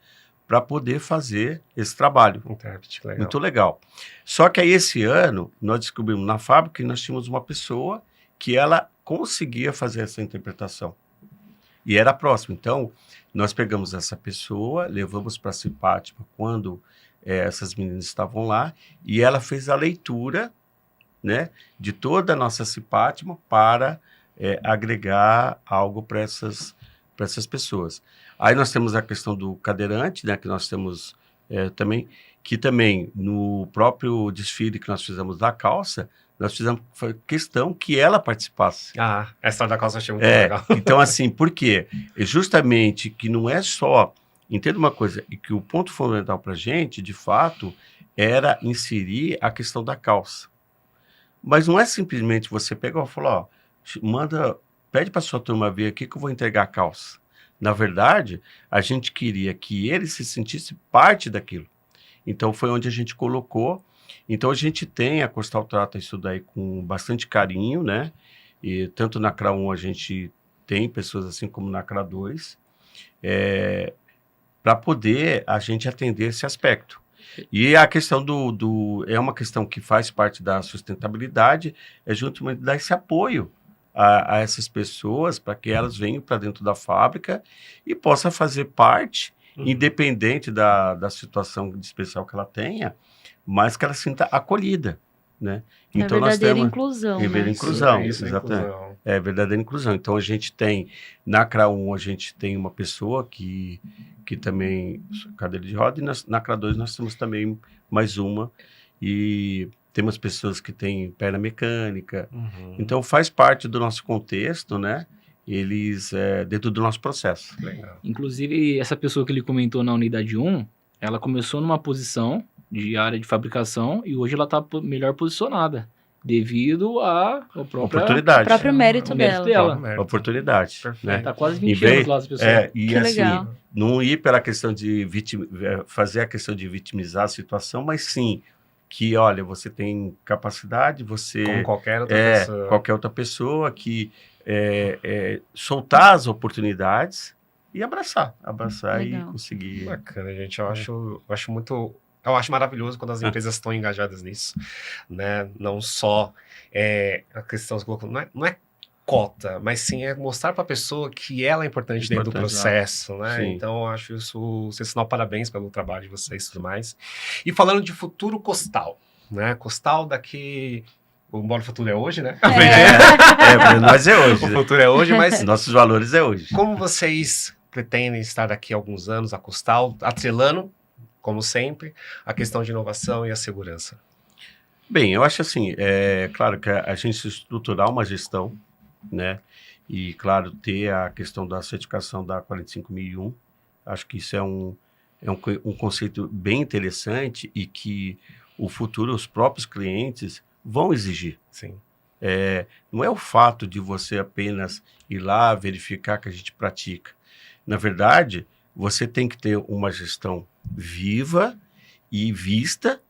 para poder fazer esse trabalho. Intérprete, legal. Muito legal. Só que aí, esse ano, nós descobrimos na fábrica que nós tínhamos uma pessoa que ela conseguia fazer essa interpretação. E era próximo. Então, nós pegamos essa pessoa, levamos para a Cipátima quando essas meninas estavam lá, e ela fez a leitura, né, de toda a nossa Cipátima para agregar algo para essas pessoas. Aí nós temos a questão do cadeirante, né, que nós temos também, que também no próprio desfile que nós fizemos da calça, nós fizemos questão que ela participasse. Essa história da calça eu achei muito legal. Então, assim, por quê? Justamente que não é só... Entenda uma coisa, e que o ponto fundamental para a gente, de fato, era inserir a questão da calça. Mas não é simplesmente você pegar e falar, pede para sua turma vir aqui que eu vou entregar a calça. Na verdade, a gente queria que ele se sentisse parte daquilo. Então, foi onde a gente colocou. Então, a gente a Costal trata isso daí com bastante carinho, né? E tanto na CRA 1 a gente tem pessoas assim como na CRA 2, para poder a gente atender esse aspecto. E a questão é uma questão que faz parte da sustentabilidade, justamente dar esse apoio a essas pessoas para que elas venham para dentro da fábrica e possam fazer parte, independente da situação especial que ela tenha, mas que ela sinta acolhida, né? Então, verdadeira inclusão. Verdadeira inclusão, exatamente. É verdadeira inclusão. Então, a gente tem, na CRA 1, a gente tem uma pessoa que também cadeira de roda, e na CRA 2 nós temos também mais uma e temos pessoas que têm perna mecânica. Então, faz parte do nosso contexto, né? Eles, dentro do nosso processo. Legal. Inclusive, essa pessoa que ele comentou na unidade 1, ela começou numa posição de área de fabricação e hoje ela está melhor posicionada, devido à Oportunidade. O próprio mérito dela. Oportunidade. Né? Tá quase 20 anos lá, as pessoas. E que assim, legal. não ir pela questão de fazer a questão de vitimizar a situação, mas sim que, olha, você tem capacidade, você... Como qualquer outra pessoa. Qualquer outra pessoa que soltar as oportunidades e abraçar Legal. e conseguir... Bacana, gente. Eu acho muito... Eu acho maravilhoso quando as empresas estão engajadas nisso, né? Não só a questão que você colocou, não é cota, mas sim é mostrar para a pessoa que ela é importante dentro do processo, né? Sim. Então, eu acho isso sensacional. Parabéns pelo trabalho de vocês e tudo mais. E falando de futuro Costal, né? Costal daqui... Embora o futuro é hoje, né? Para nós é hoje. O futuro é hoje, mas... Nossos valores é hoje. Como vocês pretendem estar daqui a alguns anos, a Costal, atrelando, como sempre, a questão de inovação e a segurança? Bem, eu acho assim, claro que a gente estruturar uma gestão, né? E, claro, ter a questão da certificação da 45001, acho que isso é um conceito bem interessante e que o futuro, os próprios clientes vão exigir. Sim. Não é o fato de você apenas ir lá verificar que a gente pratica. Na verdade, você tem que ter uma gestão viva e vista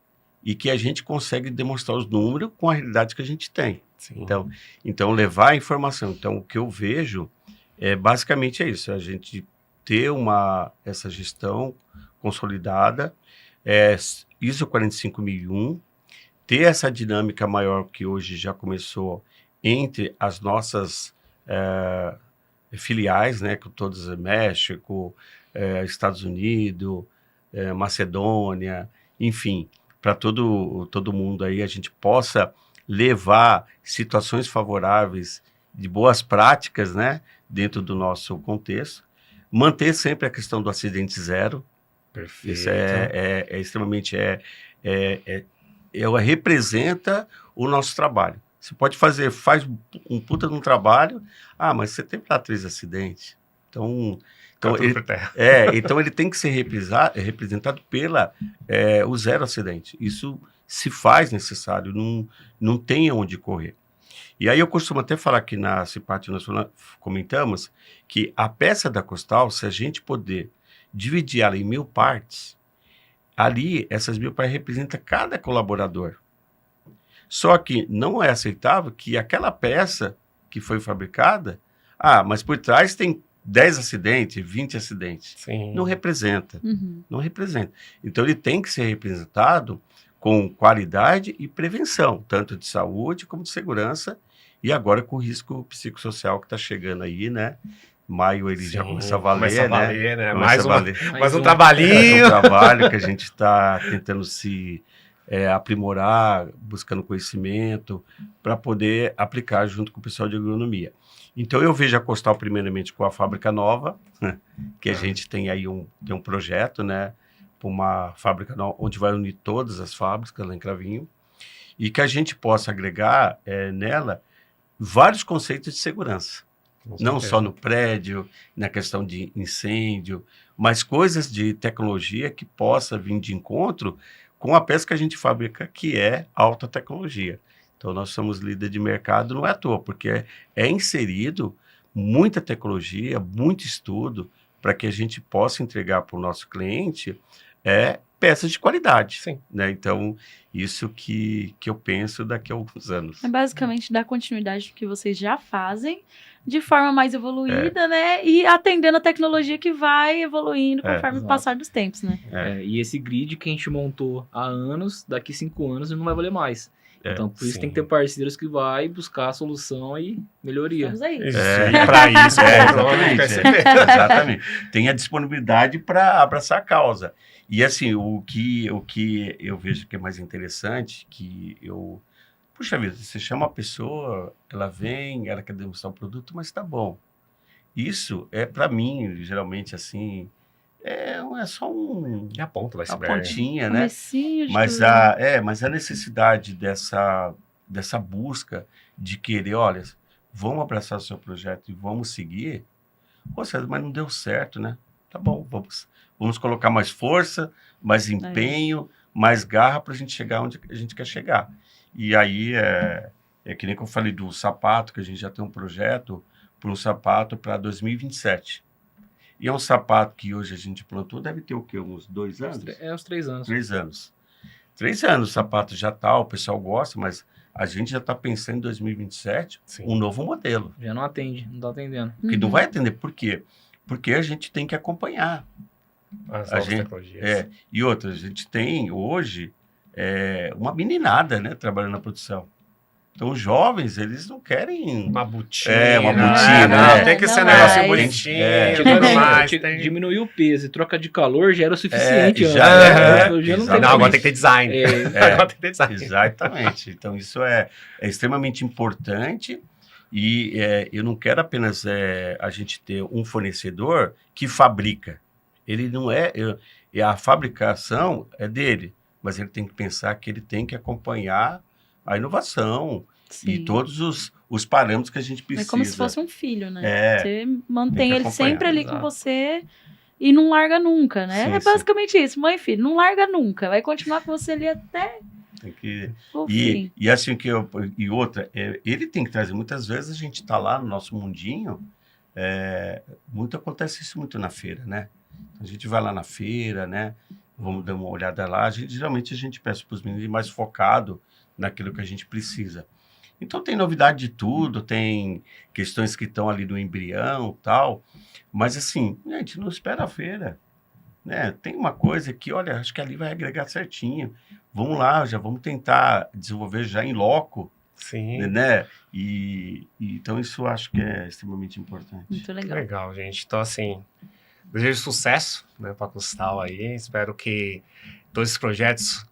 e que a gente consegue demonstrar os números com a realidade que a gente tem. Sim. Então, levar a informação. Então, o que eu vejo basicamente é isso, a gente ter essa gestão consolidada, ISO 45001, ter essa dinâmica maior que hoje já começou entre as nossas filiais, né, com todas, México, Estados Unidos, Macedônia, enfim, para todo mundo aí a gente possa levar situações favoráveis de boas práticas, né, dentro do nosso contexto, manter sempre a questão do acidente zero. Perfeito. Isso é extremamente representa o nosso trabalho. Você faz um puta de um trabalho, mas você teve lá 3 acidentes. Então ele tem que ser representado pela o zero acidente. Isso se faz necessário, não tem onde correr. E aí eu costumo até falar que na CIPAT nós comentamos que a peça da Costal, se a gente poder dividir ela em 1000 partes, ali essas 1000 partes representam cada colaborador. Só que não é aceitável que aquela peça que foi fabricada, mas por trás tem 10 acidentes, 20 acidentes. Sim. Não representa. Não representa. Então, ele tem que ser representado com qualidade e prevenção, tanto de saúde como de segurança, e agora com o risco psicossocial que está chegando aí, né? Maio ele já começa a valer, né? Mais um trabalhinho. Mais um trabalho que a gente está tentando se aprimorar, buscando conhecimento, para poder aplicar junto com o pessoal de agronomia. Então, eu vejo a Costal primeiramente com a fábrica nova, que a gente tem aí um projeto, né, para uma fábrica nova, onde vai unir todas as fábricas lá em Cravinho, e que a gente possa agregar nela vários conceitos de segurança. Não só no prédio, na questão de incêndio, mas coisas de tecnologia que possa vir de encontro com a peça que a gente fabrica, que é alta tecnologia. Então, nós somos líder de mercado, não é à toa, porque é inserido muita tecnologia, muito estudo, para que a gente possa entregar para o nosso cliente peças de qualidade. Sim. Né? Então, isso que eu penso daqui a alguns anos. É basicamente dar continuidade do que vocês já fazem, de forma mais evoluída, né? E atendendo a tecnologia que vai evoluindo conforme o passar dos tempos, né? E esse grid que a gente montou há anos, daqui 5 anos não vai valer mais. Então, por isso tem que ter parceiros que vai buscar a solução e melhoria. Estamos aí. E para isso, exatamente. Tem a disponibilidade para abraçar a causa. E assim, o que eu vejo que é mais interessante, puxa vida, você chama a pessoa, ela vem, ela quer demonstrar o produto, mas tá bom. Isso para mim, geralmente assim, é só É a ponta do uma iceberg. pontinha, né? Comecinho de Mas tudo. mas a necessidade dessa busca de querer, olha, vamos abraçar o seu projeto e vamos seguir, poxa, mas não deu certo, né? Tá bom, vamos colocar mais força, mais empenho, mais garra para a gente chegar onde a gente quer chegar. E aí, é que nem que eu falei do sapato, que a gente já tem um projeto para um sapato para 2027. E é um sapato que hoje a gente plantou, deve ter o quê? Uns 2 anos? Uns 3 anos. 3 anos. 3 anos o sapato já tá, o pessoal gosta, mas a gente já está pensando em 2027 um novo modelo. Já não atende, não está atendendo. Que não vai atender. Por quê? Porque a gente tem que acompanhar. As novas tecnologias. E outra, a gente tem hoje uma meninada, né, trabalhando na produção. Então, os jovens, eles não querem... Uma botina. Uma botina, né? Tem que ser um negocinho bonitinho, tudo mais. Diminuir o peso e troca de calor já era o suficiente. Agora tem que ter design. Agora tem que ter design. Exatamente. Então, isso é extremamente importante e eu não quero apenas a gente ter um fornecedor que fabrica. Ele não a fabricação é dele, mas ele tem que pensar que ele tem que acompanhar a inovação. Sim. E todos os parâmetros que a gente precisa. É como se fosse um filho, né? Você mantém ele sempre ali com você e não larga nunca, né? É basicamente isso, mãe e filho, não larga nunca. Vai continuar com você ali até o fim. E assim e outra, ele tem que trazer, muitas vezes a gente está lá no nosso mundinho, acontece isso muito na feira, né? A gente vai lá na feira, né? Vamos dar uma olhada lá. Geralmente a gente peça para os meninos ir mais focado naquilo que a gente precisa. Então tem novidade de tudo, tem questões que estão ali no embrião, tal, mas assim, a gente não espera a feira, né? Tem uma coisa que, olha, acho que ali vai agregar certinho. Vamos lá, já vamos tentar desenvolver já em loco. Sim. Né? E então isso eu acho que é extremamente importante. Muito legal. Legal, gente. Então, assim, desejo sucesso, né, para a Costal aí. Espero que todos esses projetos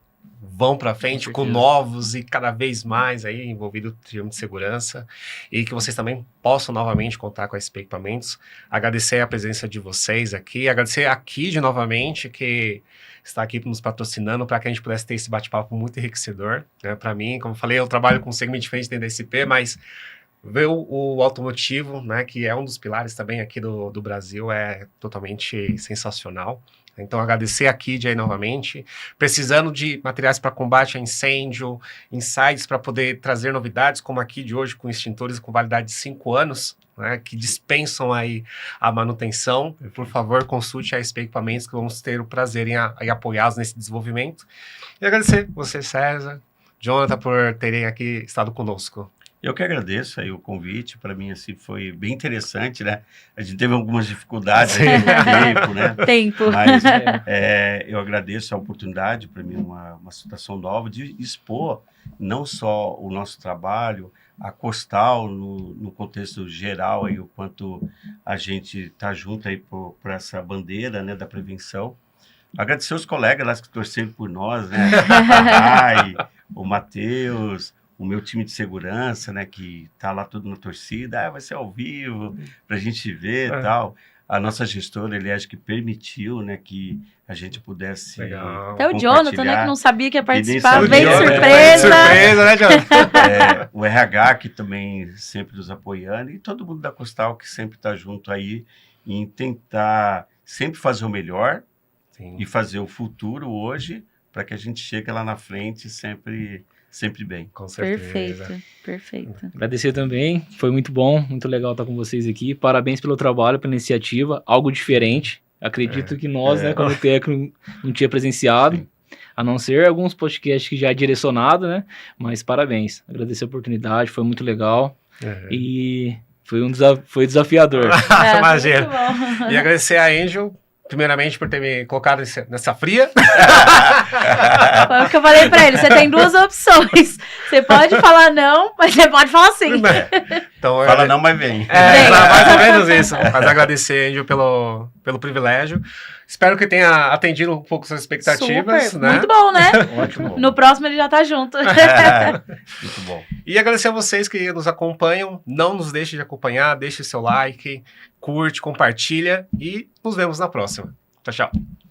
vão para frente com novos e cada vez mais aí envolvido no termo de segurança e que vocês também possam novamente contar com esses equipamentos. Agradecer a presença de vocês aqui, agradecer a Kid novamente que está aqui nos patrocinando para que a gente pudesse ter esse bate-papo muito enriquecedor, né? Para mim, como eu falei, eu trabalho com um segmento diferente dentro da SP, mas ver o automotivo, né, que é um dos pilares também aqui do Brasil, é totalmente sensacional. Então, agradecer a Kid aí novamente. Precisando de materiais para combate a incêndio, insights para poder trazer novidades, como a Kid hoje, com extintores com validade de 5 anos, né, que dispensam aí a manutenção. Por favor, consulte a SP Equipamentos, que vamos ter o prazer em apoiá-los nesse desenvolvimento. E agradecer você, César, Jonathan, por terem aqui estado conosco. Eu que agradeço aí o convite, para mim assim foi bem interessante, né? A gente teve algumas dificuldades aí no tempo, né? Mas eu agradeço a oportunidade, para mim uma situação nova de expor não só o nosso trabalho, a Costal no contexto geral aí o quanto a gente está junto aí por essa bandeira, né, da prevenção. Agradecer os colegas lá que torceram por nós, né? O Matheus, o meu time de segurança, né, que tá lá tudo na torcida, vai ser ao vivo, pra gente ver e tal. A nossa gestora, ele acho que permitiu, né, que a gente pudesse até o Jonathan, né, que não sabia que ia participar, veio de surpresa. Surpresa, né, Jonathan? O RH, que também sempre nos apoiando, e todo mundo da Costal, que sempre tá junto aí em tentar sempre fazer o melhor. Sim. E fazer o futuro hoje, para que a gente chegue lá na frente sempre bem. Com certeza. Perfeito. Agradecer também, foi muito bom, muito legal estar com vocês aqui. Parabéns pelo trabalho, pela iniciativa, algo diferente. Acredito que nós, né, como técnico, não tinha presenciado, sim, a não ser alguns podcasts que já é direcionado, né? Mas parabéns, agradecer a oportunidade, foi muito legal. E foi desafiador. Imagina. E agradecer a Angel, primeiramente, por ter me colocado nessa fria. Foi o que eu falei pra ele. Você tem 2 opções. Você pode falar não, mas você pode falar sim. Então, fala não, mas vem. Mais ou menos isso. Mas agradecer, Angel, pelo privilégio. Espero que tenha atendido um pouco suas expectativas. Super, né? Muito bom, né? Ótimo. No próximo ele já tá junto. Muito bom. E agradecer a vocês que nos acompanham. Não nos deixe de acompanhar, deixe seu like, curte, compartilha e nos vemos na próxima. Tchau, tchau.